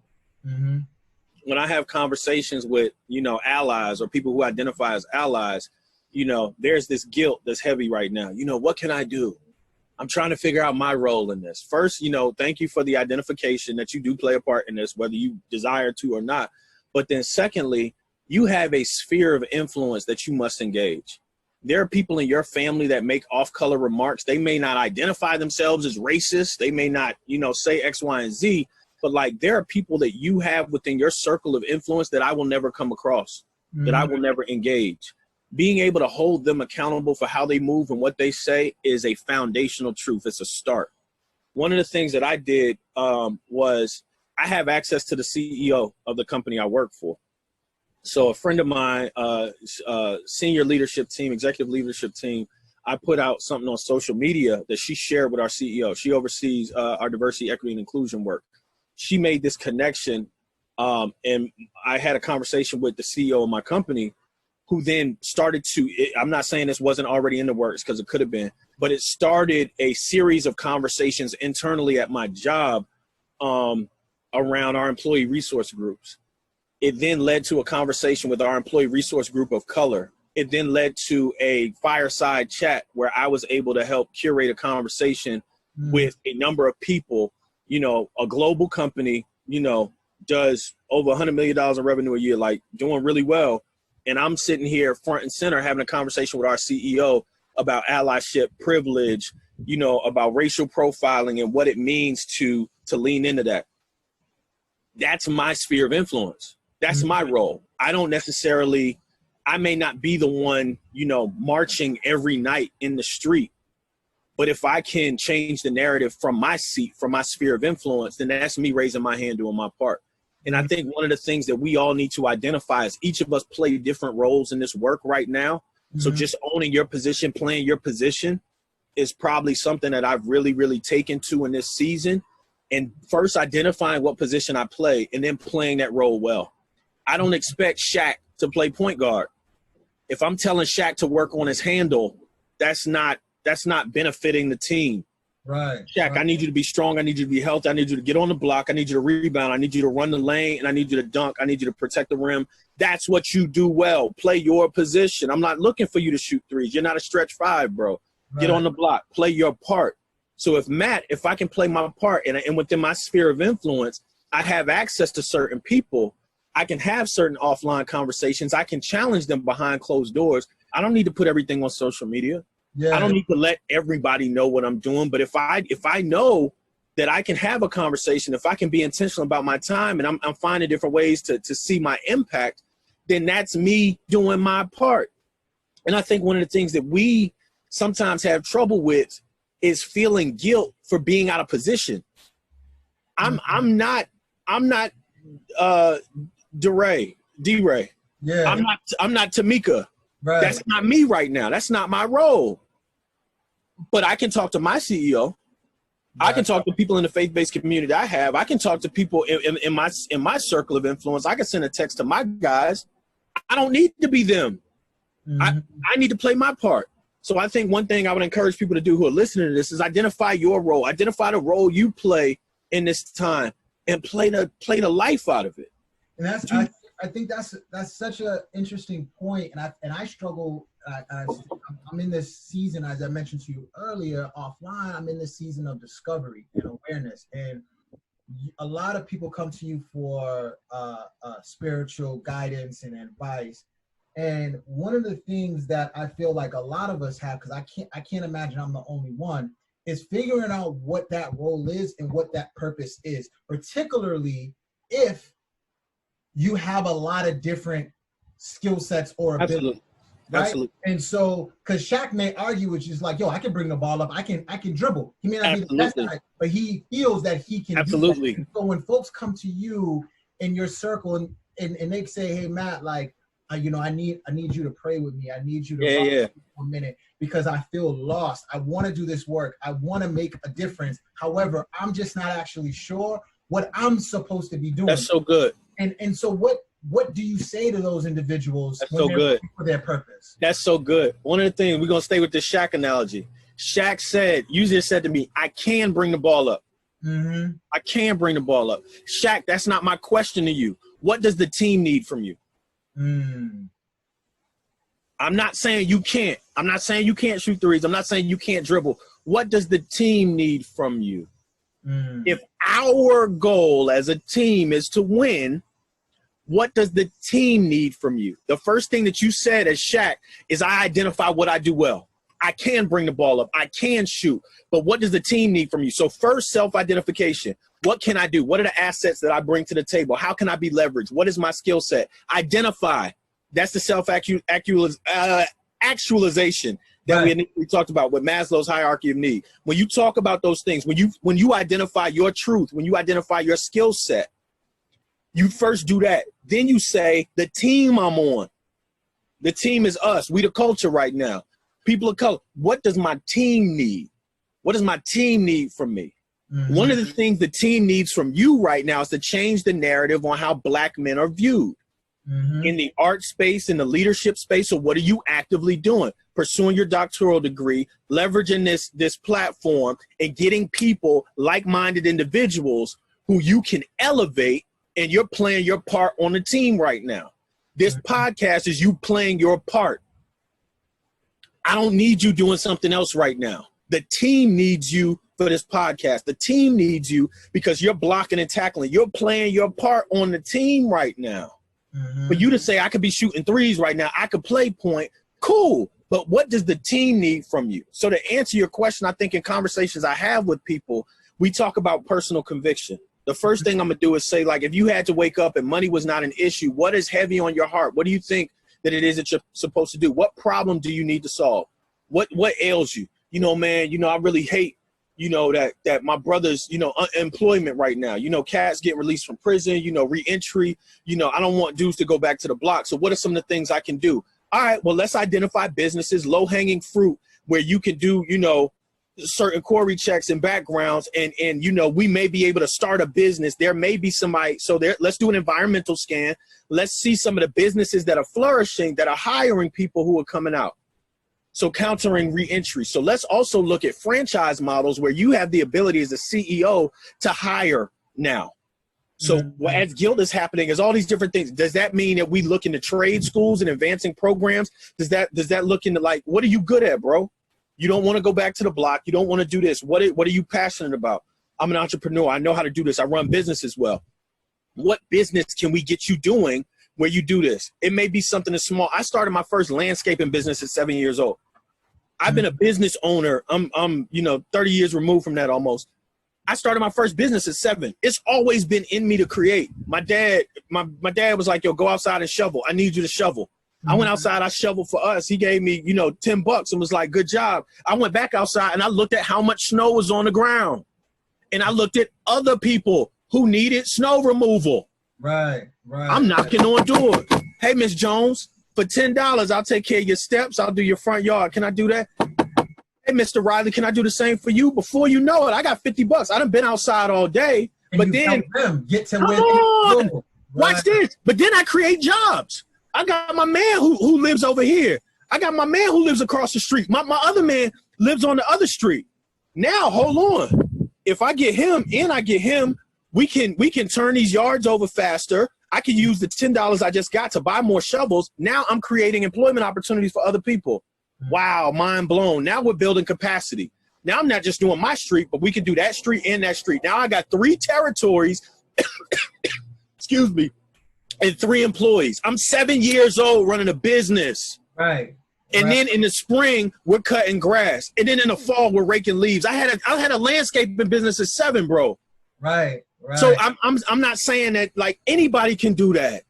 When I have conversations with, allies or people who identify as allies, there's this guilt that's heavy right now. What can I do? I'm trying to figure out my role in this. First, thank you for the identification that you do play a part in this, whether you desire to or not. But then secondly, you have a sphere of influence that you must engage. There are people in your family that make off-color remarks. They may not identify themselves as racist. They may not, say X, Y, and Z. But like, there are people that you have within your circle of influence that I will never come across, that I will never engage. Being able to hold them accountable for how they move and what they say is a foundational truth. It's a start. one of the things that I did was I have access to the CEO of the company I work for. So a friend of mine, senior leadership team, executive leadership team, I put out something on social media that she shared with our CEO. She oversees our diversity, equity, and inclusion work. She made this connection, and I had a conversation with the CEO of my company, who then started to, I'm not saying this wasn't already in the works because it could have been, but it started a series of conversations internally at my job around our employee resource groups. It then led to a conversation with our employee resource group of color. It then led to a fireside chat where I was able to help curate a conversation with a number of people. You know, a global company, you know, does over $100 million in revenue a year, like doing really well. And I'm sitting here front and center having a conversation with our CEO about allyship, privilege, you know, about racial profiling and what it means to lean into that. That's my sphere of influence. That's my role. I don't necessarily, I may not be the one, you know, marching every night in the street, but if I can change the narrative from my seat, from my sphere of influence, then that's me raising my hand doing my part. And I think one of the things that we all need to identify is each of us play different roles in this work right now. So just owning your position, playing your position is probably something that I've really, really taken to in this season. And first identifying what position I play and then playing that role well. I don't expect Shaq to play point guard. If I'm telling Shaq to work on his handle, that's not benefiting the team. Right. Shaq, right. I need you to be strong. I need you to be healthy. I need you to get on the block. I need you to rebound. I need you to run the lane, and I need you to dunk. I need you to protect the rim. That's what you do well. Play your position. I'm not looking for you to shoot threes. You're not a stretch five, bro. Right. Get on the block. Play your part. So if I can play my part and within my sphere of influence, I have access to certain people. I can have certain offline conversations. I can challenge them behind closed doors. I don't need to put everything on social media. Yeah. I don't need to let everybody know what I'm doing. But if I know that I can have a conversation, if I can be intentional about my time and I'm finding different ways to see my impact, then that's me doing my part. And I think one of the things that we sometimes have trouble with is feeling guilt for being out of position. I'm not D-Ray. Yeah. I'm not Tamika. Right. That's not me right now. That's not my role. But I can talk to my CEO. Right. I can talk to people in the faith-based community I have. I can talk to people in my circle of influence. I can send a text to my guys. I don't need to be them. I need to play my part. So I think one thing I would encourage people to do who are listening to this is identify your role. Identify the role you play in this time and play the life out of it. And I think that's such an interesting point. And I struggle. I'm in this season, as I mentioned to you earlier offline, I'm in this season of discovery and awareness. And a lot of people come to you for spiritual guidance and advice. And one of the things that I feel like a lot of us have, because I can't imagine I'm the only one, is figuring out what that role is and what that purpose is, particularly if you have a lot of different skill sets or abilities. Absolutely. Right? Absolutely. And so, because Shaq may argue, which is like, yo, I can bring the ball up, I can dribble. He may not be the best guy, but he feels that he can. Absolutely. Do that. So when folks come to you in your circle and they say, hey Matt, like, I need you to pray with me. I need you to for a minute because I feel lost. I want to do this work. I want to make a difference. However, I'm just not actually sure what I'm supposed to be doing. That's so good. And so what do you say to those individuals That's when they're looking for their purpose? That's so good. One of the things, we're going to stay with the Shaq analogy. Shaq you just said to me, I can bring the ball up. Mm-hmm. I can bring the ball up. Shaq, that's not my question to you. What does the team need from you? I'm not saying you can't. I'm not saying you can't shoot threes. I'm not saying you can't dribble. What does the team need from you? If our goal as a team is to win, what does the team need from you? The first thing that you said as Shaq is I identify what I do well. I can bring the ball up. I can shoot. But what does the team need from you? So first, self-identification. What can I do? What are the assets that I bring to the table? How can I be leveraged? What is my skill set? Identify. That's the self-actualization. that we initially talked about with Maslow's hierarchy of need. When you talk about those things, when you identify your truth, when you identify your skill set, you first do that. Then you say, the team I'm on. The team is us. We the culture right now. People of color. What does my team need? What does my team need from me? Mm-hmm. One of the things the team needs from you right now is to change the narrative on how Black men are viewed. Mm-hmm. In the art space, in the leadership space. So what are you actively doing? Pursuing your doctoral degree, leveraging this platform, and getting people, like-minded individuals who you can elevate, and you're playing your part on the team right now. This podcast is you playing your part. I don't need you doing something else right now. The team needs you for this podcast. The team needs you because you're blocking and tackling. You're playing your part on the team right now. Mm-hmm. For you to say, I could be shooting threes right now, I could play point, cool. But what does the team need from you? So to answer your question, I think in conversations I have with people, we talk about personal conviction. The first thing I'm gonna do is say, like, if you had to wake up and money was not an issue, what is heavy on your heart? What do you think that it is that you're supposed to do? What problem do you need to solve? What ails you? You know, man, you know, I really hate, you know, that my brother's, you know, unemployment right now. You know, cats getting released from prison, you know, reentry. You know, I don't want dudes to go back to the block. So what are some of the things I can do? All right, well, let's identify businesses, low-hanging fruit, where you can do, you know, certain query checks and backgrounds, and you know, we may be able to start a business. There may be somebody, so there, let's do an environmental scan. Let's see some of the businesses that are flourishing, that are hiring people who are coming out. So countering reentry. So let's also look at franchise models where you have the ability as a CEO to hire now. So as guild is happening, is all these different things. Does that mean that we look into trade schools and advancing programs? Does that look into, like, what are you good at, bro? You don't want to go back to the block. You don't want to do this. What are you passionate about? I'm an entrepreneur. I know how to do this. I run businesses well. What business can we get you doing where you do this? It may be something as small. I started my first landscaping business at 7 years old. I've been a business owner. I'm you know, 30 years removed from that almost. I started my first business at 7. It's always been in me to create. My dad was like, yo, go outside and shovel. I need you to shovel. I went outside, I shoveled for us. He gave me, you know, $10 and was like, good job. I went back outside and I looked at how much snow was on the ground. And I looked at other people who needed snow removal. Right. I'm knocking on doors. Hey, Miss Jones, for $10, I'll take care of your steps. I'll do your front yard. Can I do that? Hey, Mr. Riley, can I do the same for you? Before you know it, I got $50. I done been outside all day. And but then get to come where on, right. Watch this. But then I create jobs. I got my man who lives over here. I got my man who lives across the street. My other man lives on the other street. Now, hold on. If I get him and I get him, we can turn these yards over faster. I can use the $10 I just got to buy more shovels. Now I'm creating employment opportunities for other people. Wow, mind blown. Now we're building capacity. Now I'm not just doing my street, but we can do that street and that street. Now I got 3 territories, excuse me, and 3 employees. I'm 7 years old running a business. Right. And then in the spring, we're cutting grass. And then in the fall, we're raking leaves. I had a landscaping business at 7, bro. Right. So I'm not saying that, like, anybody can do that.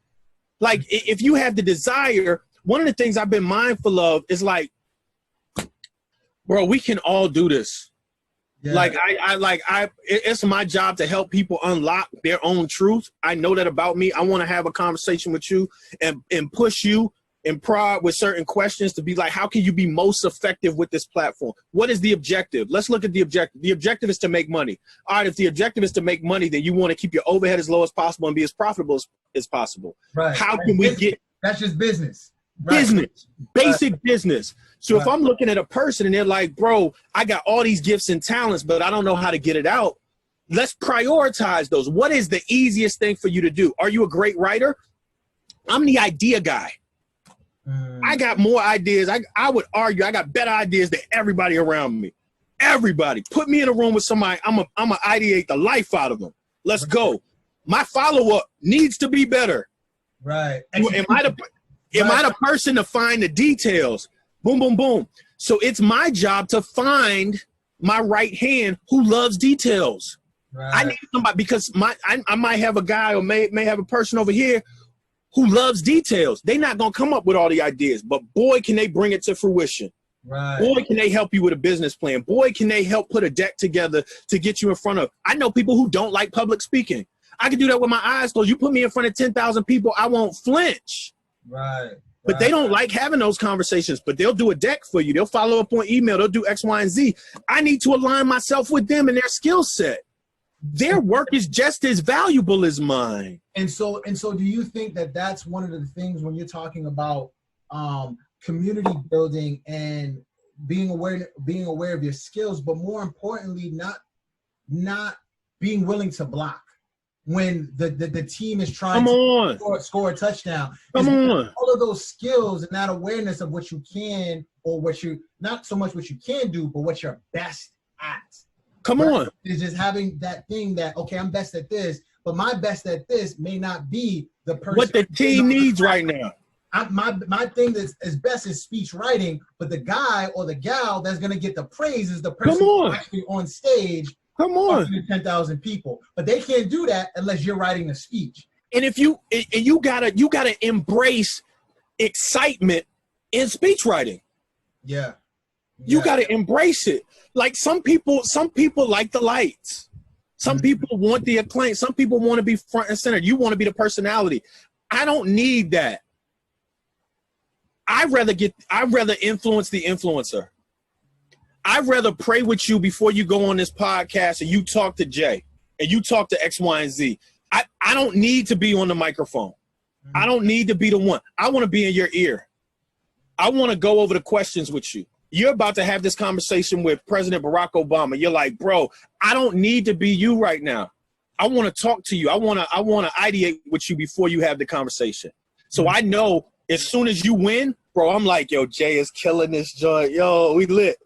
Like, if you have the desire, one of the things I've been mindful of is, like, bro, we can all do this. Yeah. Like it's my job to help people unlock their own truth. I know that about me. I want to have a conversation with you and push you and prod with certain questions to be like, how can you be most effective with this platform? What is the objective? Let's look at the objective. The objective is to make money. All right, if the objective is to make money, then you want to keep your overhead as low as possible and be as profitable as possible. Right. How can we get... That's just business. Business. Basic business. So if I'm looking at a person and they're like, bro, I got all these gifts and talents, but I don't know how to get it out. Let's prioritize those. What is the easiest thing for you to do? Are you a great writer? I'm the idea guy. I got more ideas. I would argue I got better ideas than everybody around me. Everybody. Put me in a room with somebody, I'm gonna ideate the life out of them. Let's go. My follow-up needs to be better. Right. Am I the person to find the details? Boom, boom, boom. So it's my job to find my right hand who loves details. Right. I need somebody, because I might have a guy or may have a person over here who loves details. They're not going to come up with all the ideas, but boy, can they bring it to fruition. Right. Boy, can they help you with a business plan. Boy, can they help put a deck together to get you in front of. I know people who don't like public speaking. I can do that with my eyes closed. You put me in front of 10,000 people, I won't flinch. Right. But they don't like having those conversations, but they'll do a deck for you. They'll follow up on email. They'll do X, Y, and Z. I need to align myself with them and their skill set. Their work is just as valuable as mine. And so do you think that that's one of the things when you're talking about community building and being aware of your skills, but more importantly, not being willing to block when the team is trying to score a touchdown. All of those skills and that awareness of what you can, or what you, not so much what you can do, but what you're best at. It's just having that thing that, okay, I'm best at this, but my best at this may not be the person. What the team needs right now. My thing that's as best is speech writing, but the guy or the gal that's going to get the praise is the person who's actually on stage. 10,000 people, but they can't do that unless you're writing the speech. And if you gotta embrace excitement in speech writing. Yeah. You gotta embrace it. Like some people like the lights. Some people want the acclaim. Some people want to be front and center. You want to be the personality. I don't need that. I'd rather influence the influencer. I'd rather pray with you before you go on this podcast and you talk to Jay and you talk to X, Y, and Z. I don't need to be on the microphone. I don't need to be the one. I want to be in your ear. I want to go over the questions with you. You're about to have this conversation with President Barack Obama. You're like, bro, I don't need to be you right now. I want to talk to you. I want to ideate with you before you have the conversation. So I know as soon as you win, bro, I'm like, yo, Jay is killing this joint. Yo, we lit.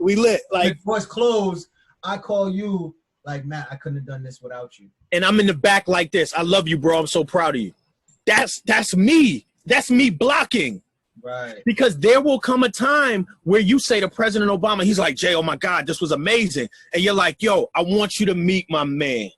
Like, before it's closed, I call you like, Matt, I couldn't have done this without you. And I'm in the back like this. I love you, bro. I'm so proud of you. That's me. That's me blocking. Right. Because there will come a time where you say to President Obama, he's like, Jay, oh my God, this was amazing. And you're like, yo, I want you to meet my man.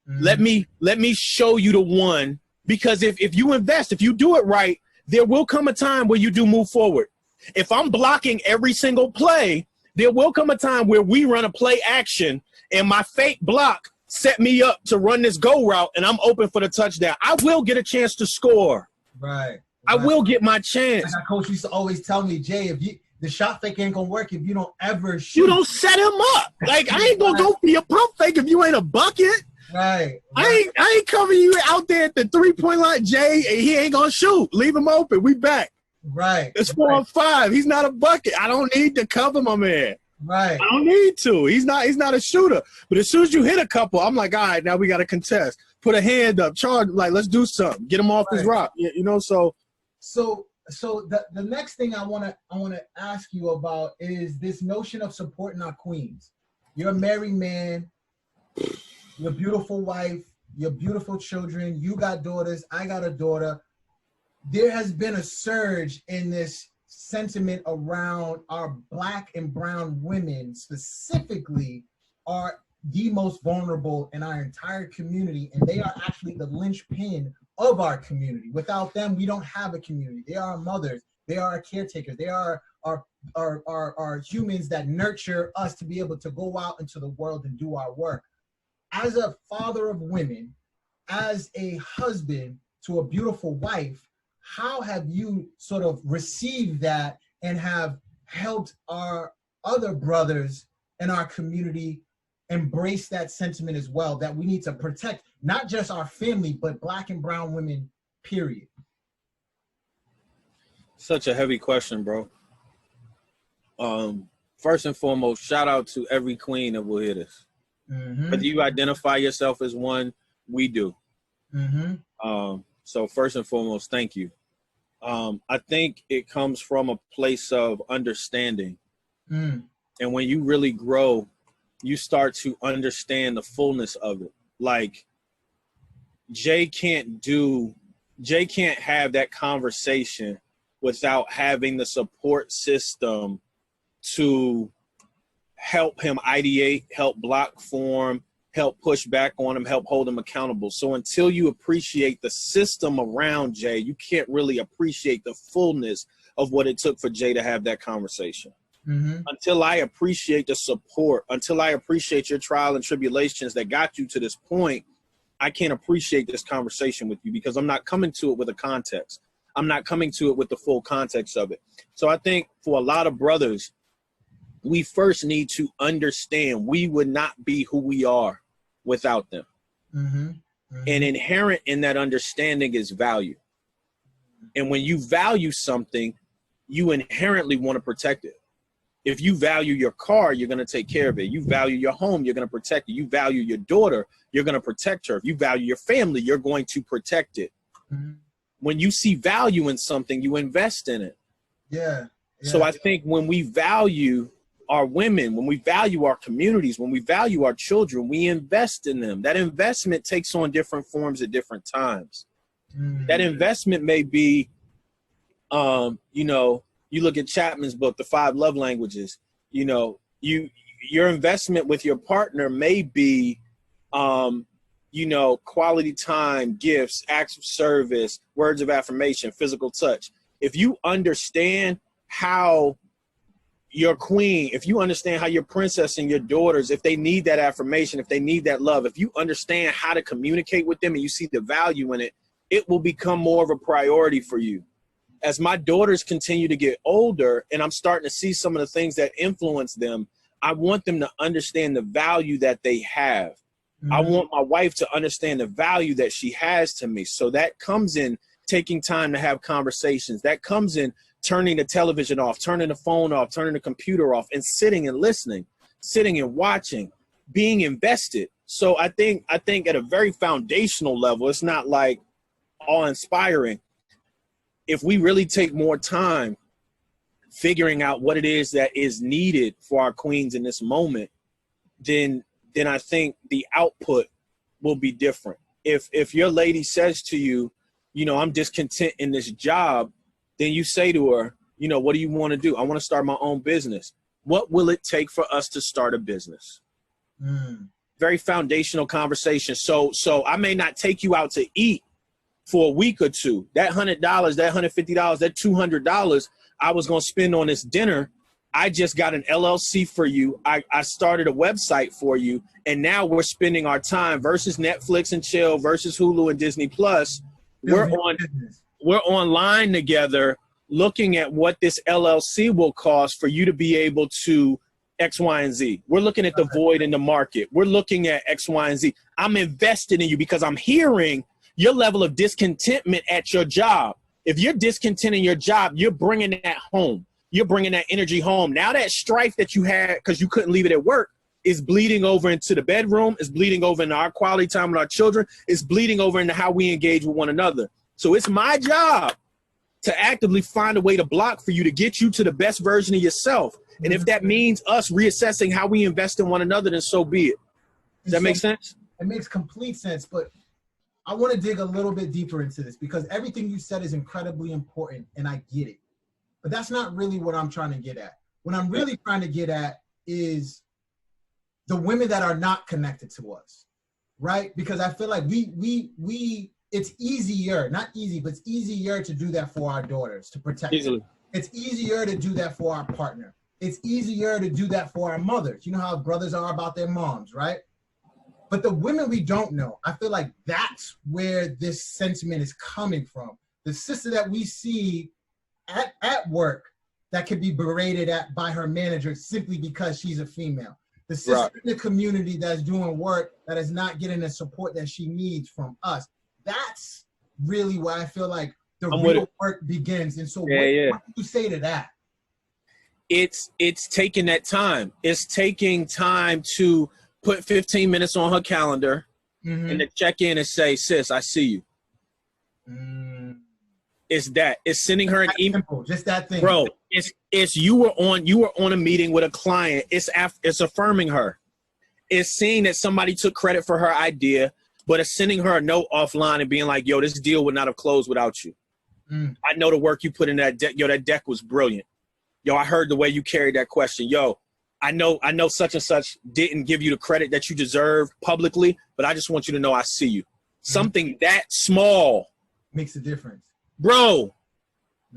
Let me show you the one. Because if you invest, if you do it right, there will come a time where you do move forward. If I'm blocking every single play, there will come a time where we run a play action and my fake block set me up to run this go route and I'm open for the touchdown. I will get a chance to score. Right. I will get my chance. Like my coach used to always tell me, Jay, the shot fake ain't gonna work if you don't ever shoot. You don't set him up. Like, I ain't gonna go for your pump fake if you ain't a bucket. Right. I ain't covering you out there at the 3-point line, Jay, and he ain't gonna shoot. Leave him open. We back. Right. It's 4 on 5. He's not a bucket. I don't need to cover my man. Right. I don't need to. He's not a shooter. But as soon as you hit a couple, I'm like, all right, now we got to contest. Put a hand up, charge, like, let's do something. Get him off his rock. You know, so the next thing I wanna ask you about is this notion of supporting our queens. You're a married man, your beautiful wife, your beautiful children, you got daughters, I got a daughter. There has been a surge in this sentiment around our Black and brown women specifically are the most vulnerable in our entire community, and they are actually the linchpin of our community. Without them, we don't have a community. They are our mothers. They are our caretakers. They are our humans that nurture us to be able to go out into the world and do our work. As a father of women, as a husband to a beautiful wife, how have you sort of received that and have helped our other brothers in our community embrace that sentiment as well, that we need to protect not just our family, but Black and brown women, period? Such a heavy question, bro. First and foremost, shout out to every queen that will hear this. Whether you identify yourself as one, we do. So first and foremost, thank you. I think it comes from a place of understanding. And when you really grow, you start to understand the fullness of it. Like, Jay can't have that conversation without having the support system to help him ideate, help block form, help push back on him, help hold him accountable. So until you appreciate the system around Jay, you can't really appreciate the fullness of what it took for Jay to have that conversation. Until I appreciate the support, until I appreciate your trial and tribulations that got you to this point, I can't appreciate this conversation with you because I'm not coming to it with a context. I'm not coming to it with the full context of it. So I think for a lot of brothers, we first need to understand we would not be who we are without them. And inherent in that understanding is value. And when you value something, you inherently want to protect it. If you value your car, you're going to take care of it. You value your home, you're going to protect it. You value your daughter, you're going to protect her. If you value your family, you're going to protect it. When you see value in something, you invest in it. So I think when we value our women, when we value our communities, when we value our children, we invest in them. That investment takes on different forms at different times. That investment may be, you know, you look at Chapman's book, The 5 Love Languages, you know, your investment with your partner may be, you know, quality time, gifts, acts of service, words of affirmation, physical touch. If you understand how your queen, if you understand how your princess and your daughters, if they need that affirmation, if they need that love, if you understand how to communicate with them and you see the value in it, it will become more of a priority for you. As my daughters continue to get older and I'm starting to see some of the things that influence them, I want them to understand the value that they have. I want my wife to understand the value that she has to me. So that comes in taking time to have conversations. That comes in turning the television off, turning the phone off, turning the computer off, and sitting and listening, sitting and watching, being invested. So I think at a very foundational level, it's not like awe-inspiring. If we really take more time figuring out what it is that is needed for our queens in this moment, then I think the output will be different. If your lady says to you, you know, I'm discontent in this job, then you say to her, you know, what do you want to do? I want to start my own business. What will it take for us to start a business? Very foundational conversation. So I may not take you out to eat for a week or two. That $100, that $150, that $200 I was going to spend on this dinner, I just got an LLC for you. I started a website for you. And now we're spending our time versus Netflix and chill versus Hulu and Disney Plus. We're online together looking at what this LLC will cost for you to be able to X, Y, and Z. We're looking at the void in the market. We're looking at X, Y, and Z. I'm invested in you because I'm hearing your level of discontentment at your job. If you're discontent in your job, you're bringing that home. You're bringing that energy home. Now that strife that you had because you couldn't leave it at work is bleeding over into the bedroom, is bleeding over into our quality time with our children, is bleeding over into how we engage with one another. So it's my job to actively find a way to block for you to get you to the best version of yourself. And if that means us reassessing how we invest in one another, then so be it. Does that make sense? It makes complete sense, but I want to dig a little bit deeper into this because everything you said is incredibly important and I get it. But that's not really what I'm trying to get at. What I'm really trying to get at is the women that are not connected to us, right? Because I feel like it's easier, not easy, but it's easier to do that for our daughters, to protect them. It's easier to do that for our partner. It's easier to do that for our mothers. You know how brothers are about their moms, right? But the women we don't know, I feel like that's where this sentiment is coming from. The sister that we see at work that could be berated at by her manager simply because she's a female. The sister in the community that's doing work that is not getting the support that she needs from us. That's really where I feel like the real work begins. And so what do you say to that? It's taking that time. It's taking time to put 15 minutes on her calendar and to check in and say, sis, I see you. It's that. It's sending her an email. Just that thing. Bro, it's you were on a meeting with a client. It's affirming her. It's seeing that somebody took credit for her idea, but it's sending her a note offline and being like, yo, this deal would not have closed without you. I know the work you put in that deck. Yo, that deck was brilliant. Yo, I heard the way you carried that question. Yo, I know such and such didn't give you the credit that you deserve publicly, but I just want you to know I see you. Something that small makes a difference. Bro,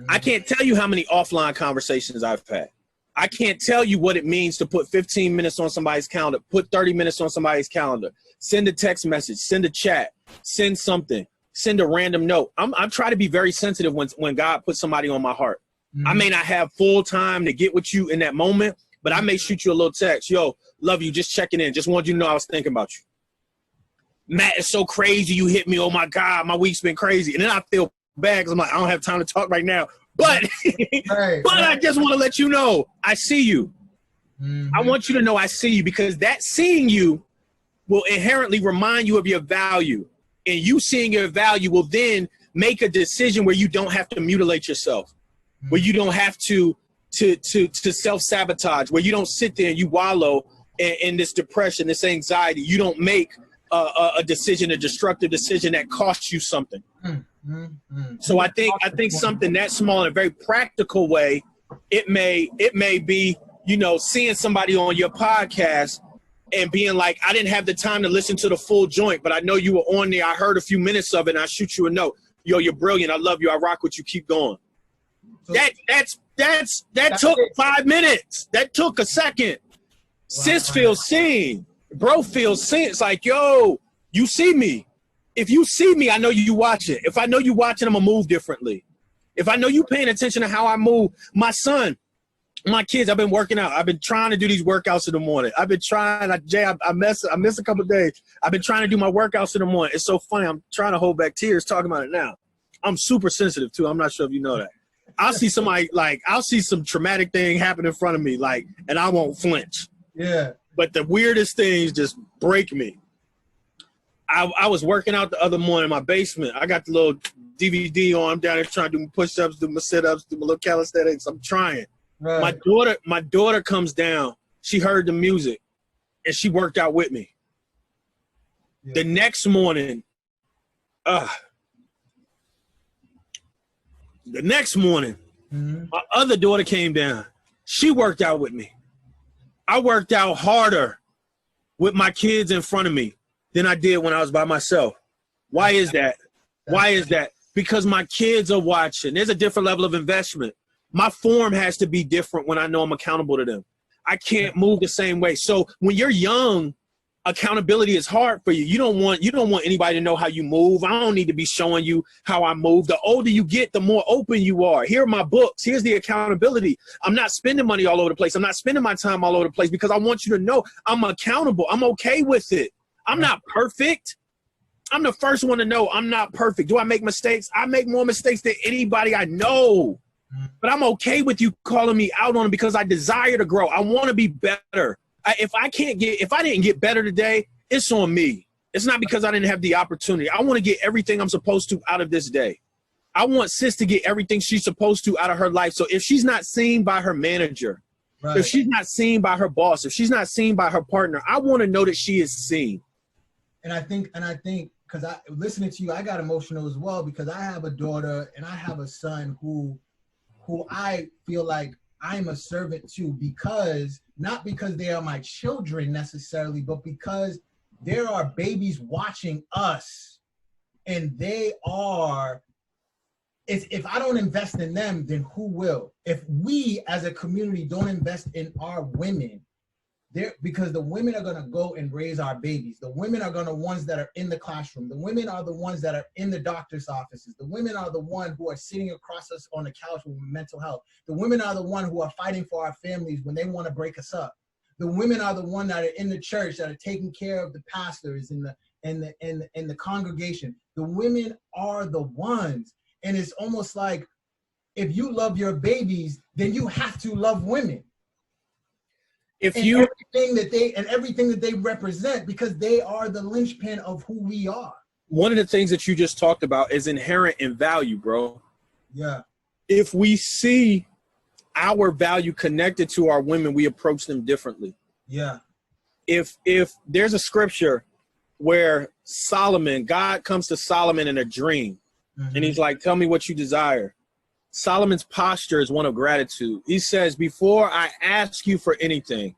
I can't tell you how many offline conversations I've had. I can't tell you what it means to put 15 minutes on somebody's calendar, put 30 minutes on somebody's calendar, send a text message, send a chat, send something, send a random note. I'm trying to be very sensitive when God puts somebody on my heart. I may not have full time to get with you in that moment, but I may shoot you a little text. Yo, love you, just checking in. Just wanted you to know I was thinking about you. Matt, it's so crazy you hit me. Oh my God, my week's been crazy. And then I feel bad because I'm like, I don't have time to talk right now. But I just want to let you know I see you. I want you to know I see you, because that seeing you will inherently remind you of your value. And you seeing your value will then make a decision where you don't have to mutilate yourself, where you don't have to self-sabotage, where you don't sit there and you wallow in this depression, this anxiety. You don't make a decision, a destructive decision that costs you something. So I think something that small in a very practical way, it may be, you know, seeing somebody on your podcast and being like, I didn't have the time to listen to the full joint, but I know you were on there. I heard a few minutes of it and I shoot you a note. Yo, you're brilliant. I love you. I rock with you. Keep going. So that took 5 minutes. That took a second. Wow. Sis feels seen. Bro feels seen. It's like, yo, you see me. If you see me, I know you watching. If I know you watching, I'm going to move differently. If I know you paying attention to how I move, my son, my kids, I've been working out. I've been trying to do these workouts in the morning. I've been trying. I missed a couple of days. I've been trying to do my workouts in the morning. It's so funny. I'm trying to hold back tears talking about it now. I'm super sensitive too. I'm not sure if you know that. I'll see somebody, like, I'll see some traumatic thing happen in front of me, like, and I won't flinch. Yeah. But the weirdest things just break me. I was working out the other morning in my basement. I got the little DVD on. I'm down there trying to do my push-ups, do my sit-ups, do my little calisthenics. I'm trying. Right. My daughter comes down. She heard the music, and she worked out with me. Yeah. The next morning, my other daughter came down. She worked out with me. I worked out harder with my kids in front of me than I did when I was by myself. Why is that? Why is that? Because my kids are watching. There's a different level of investment. My form has to be different when I know I'm accountable to them. I can't move the same way. So when you're young, accountability is hard for you. You don't want anybody to know how you move. I don't need to be showing you how I move. The older you get, the more open you are. Here are my books. Here's the accountability. I'm not spending money all over the place. I'm not spending my time all over the place because I want you to know I'm accountable. I'm okay with it. I'm not perfect. I'm the first one to know I'm not perfect. Do I make mistakes? I make more mistakes than anybody I know. But I'm okay with you calling me out on them because I desire to grow. I want to be better. If I didn't get better today, it's on me. It's not because I didn't have the opportunity. I want to get everything I'm supposed to out of this day. I want sis to get everything she's supposed to out of her life. So if she's not seen by her manager, right, if she's not seen by her boss, if she's not seen by her partner, I want to know that she is seen. And I think, because listening to you, I got emotional as well because I have a daughter and I have a son who I feel like I'm a servant to because, not because they are my children necessarily, but because there are babies watching us and they are, if I don't invest in them, then who will? If we as a community don't invest in our women, because the women are going to go and raise our babies. The women are going to ones that are in the classroom. The women are the ones that are in the doctor's offices. The women are the one who are sitting across us on the couch with mental health. The women are the one who are fighting for our families when they want to break us up. The women are the one that are in the church that are taking care of the pastors and the congregation. The women are the ones. And it's almost like if you love your babies, then you have to love women. Everything that they represent, because they are the linchpin of who we are. One of the things that you just talked about is inherent in value, bro. Yeah. If we see our value connected to our women, we approach them differently. Yeah. If there's a scripture where God comes to Solomon in a dream, and he's like, tell me what you desire. Solomon's posture is one of gratitude. He says, before I ask you for anything,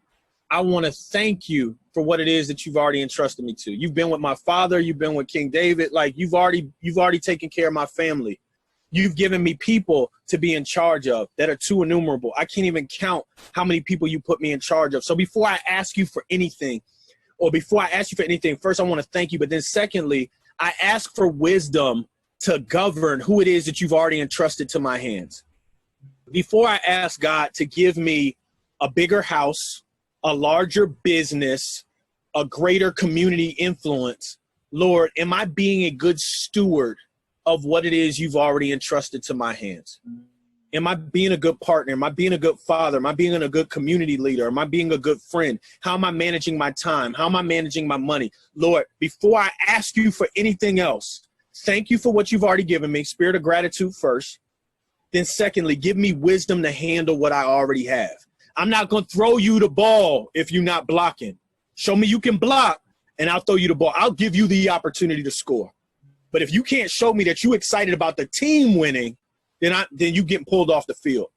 I want to thank you for what it is that you've already entrusted me to. You've been with my father. You've been with King David. Like you've already taken care of my family. You've given me people to be in charge of that are too innumerable. I can't even count how many people you put me in charge of. So before I ask you for anything, first I want to thank you. But then secondly, I ask for wisdom to govern who it is that you've already entrusted to my hands. Before I ask God to give me a bigger house, a larger business, a greater community influence, Lord, am I being a good steward of what it is you've already entrusted to my hands? Am I being a good partner? Am I being a good father? Am I being a good community leader? Am I being a good friend? How am I managing my time? How am I managing my money? Lord, before I ask you for anything else, thank you for what you've already given me. Spirit of gratitude first. Then secondly, give me wisdom to handle what I already have. I'm not going to throw you the ball if you're not blocking. Show me you can block, and I'll throw you the ball. I'll give you the opportunity to score. But if you can't show me that you're excited about the team winning, then you getting pulled off the field.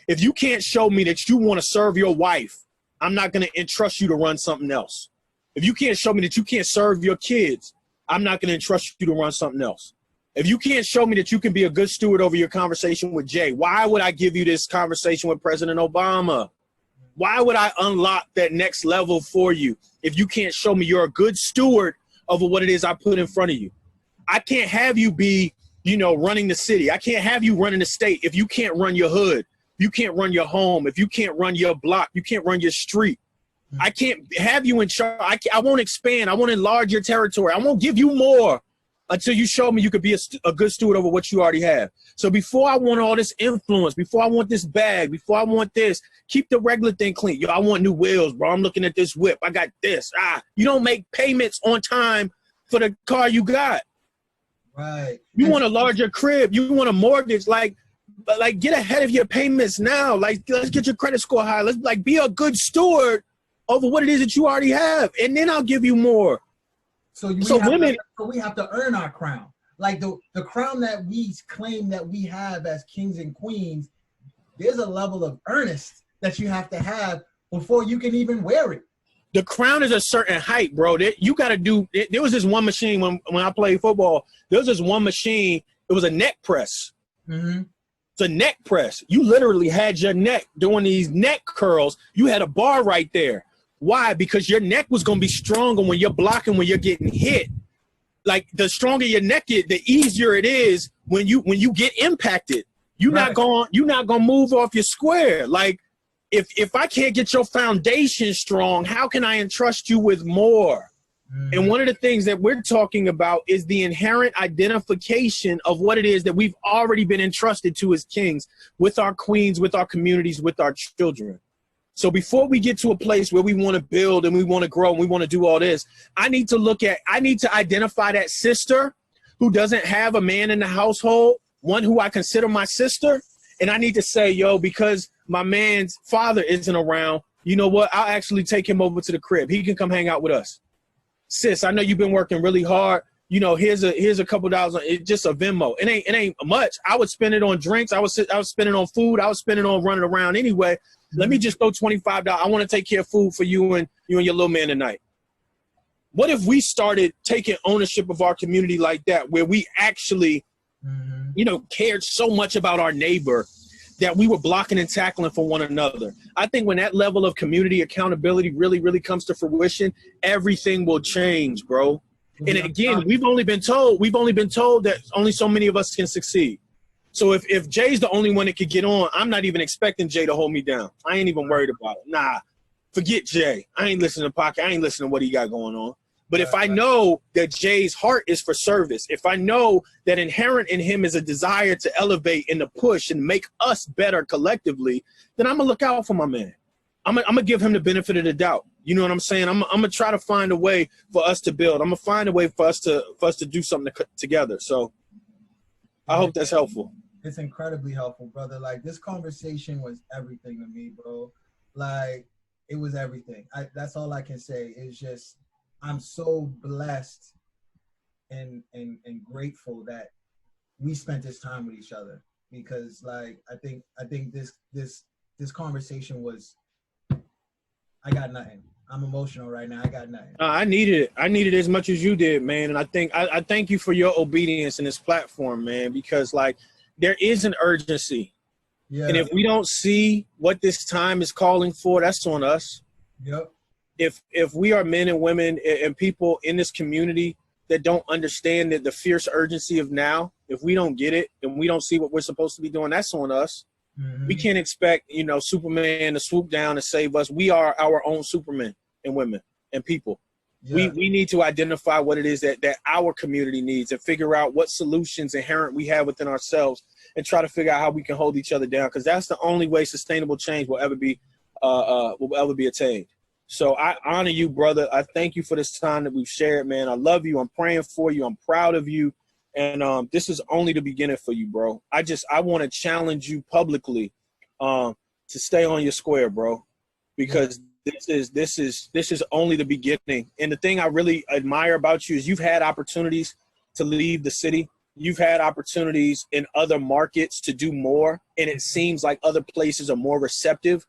If you can't show me that you want to serve your wife, I'm not going to entrust you to run something else. If you can't show me that you can't serve your kids, I'm not going to entrust you to run something else. If you can't show me that you can be a good steward over your conversation with Jay, why would I give you this conversation with President Obama? Why would I unlock that next level for you if you can't show me you're a good steward over what it is I put in front of you? I can't have you be, running the city. I can't have you running the state if you can't run your hood. You can't run your home. If you can't run your block, you can't run your street. I can't have you in charge. I won't expand. I won't enlarge your territory. I won't give you more until you show me you could be a good steward over what you already have. So before I want all this influence, before I want this bag, before I want this, keep the regular thing clean. Yo, I want new wheels, bro. I'm looking at this whip. I got this. You don't make payments on time for the car you got. Right. You want a larger crib. You want a mortgage. Like get ahead of your payments now. Like, let's get your credit score high. Let's be a good steward over what it is that you already have. And then I'll give you more. So we have to earn our crown. Like the crown that we claim that we have as kings and queens, there's a level of earnest that you have to have before you can even wear it. The crown is a certain height, bro. You got to do. There was this one machine when I played football. There was this one machine. It was a neck press. Mm-hmm. It's a neck press. You literally had your neck doing these neck curls. You had a bar right there. Why? Because your neck was going to be stronger when you're blocking, when you're getting hit. Like, the stronger your neck is, the easier it is when you get impacted. You're not going to move off your square. Like, if I can't get your foundation strong, how can I entrust you with more? And one of the things that we're talking about is the inherent identification of what it is that we've already been entrusted to as kings, with our queens, with our communities, with our children. So before we get to a place where we want to build and we want to grow and we want to do all this, I need to identify that sister who doesn't have a man in the household, one who I consider my sister. And I need to say, yo, because my man's father isn't around, you know what? I'll actually take him over to the crib. He can come hang out with us. Sis, I know you've been working really hard. Here's a couple dollars. It's just a Venmo. It ain't much. I would spend it on drinks. I was spending on food. I was spending on running around anyway. Let me just throw $25. I want to take care of food for you and your little man tonight. What if we started taking ownership of our community like that, where we actually, cared so much about our neighbor that we were blocking and tackling for one another? I think when that level of community accountability really, really comes to fruition, everything will change, bro. And again, we've only been told that only so many of us can succeed. So if Jay's the only one that could get on, I'm not even expecting Jay to hold me down. I ain't even worried about it. Nah, forget Jay. I ain't listening to Pocket. I ain't listening to what he got going on. But if I know that Jay's heart is for service, if I know that inherent in him is a desire to elevate and to push and make us better collectively, then I'm going to look out for my man. I'm going to give him the benefit of the doubt. You know what I'm saying? I'm going to try to find a way for us to build. I'm going to find a way for us to do something together. So I hope that's helpful. It's incredibly helpful, brother. Like, this conversation was everything to me, bro. Like, it was everything. That's all I can say. It's just, I'm so blessed and grateful that we spent this time with each other, because like I think this conversation was, I got nothing. I'm emotional right now. I got nothing. I needed it. I needed it as much as you did, man. And I thank you for your obedience in this platform, man, because like there is an urgency. Yeah. And if we don't see what this time is calling for, that's on us. Yep. If we are men and women and people in this community that don't understand that the fierce urgency of now, if we don't get it and we don't see what we're supposed to be doing, that's on us. We can't expect, you know, Superman to swoop down and save us. We are our own Supermen and women and people. Yeah. We need to identify what it is that our community needs and figure out what solutions inherent we have within ourselves and try to figure out how we can hold each other down, because that's the only way sustainable change will ever be attained. So I honor you, brother. I thank you for this time that we've shared, man. I love you. I'm praying for you. I'm proud of you. And this is only the beginning for you, bro. I want to challenge you publicly to stay on your square, bro, because this is only the beginning. And the thing I really admire about you is you've had opportunities to leave the city. You've had opportunities in other markets to do more. And it seems like other places are more receptive,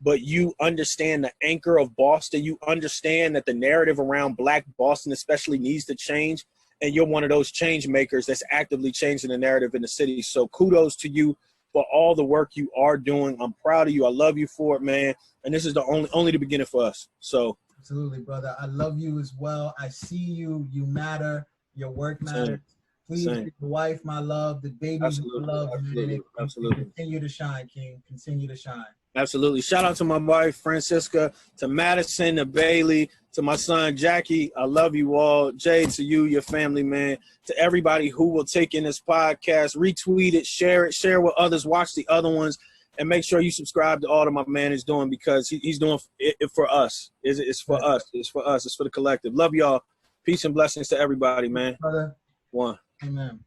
but you understand the anchor of Boston. You understand that the narrative around Black Boston especially needs to change. And you're one of those change makers that's actively changing the narrative in the city. So kudos to you for all the work you are doing. I'm proud of you. I love you for it, man. And this is the only the beginning for us. So absolutely, brother. I love you as well. I see you. You matter. Your work matters. Please give the wife my love, the babies my love, and continue to shine, King. Continue to shine. Absolutely. Shout out to my wife, Francisca, to Madison, to Bailey, to my son, Jackie. I love you all. Jay, to you, your family, man. To everybody who will take in this podcast, retweet it, share with others, watch the other ones, and make sure you subscribe to all that my man is doing, because he's doing it for us. It's for us. It's for us. It's for the collective. Love y'all. Peace and blessings to everybody, man. Brother. One. Amen.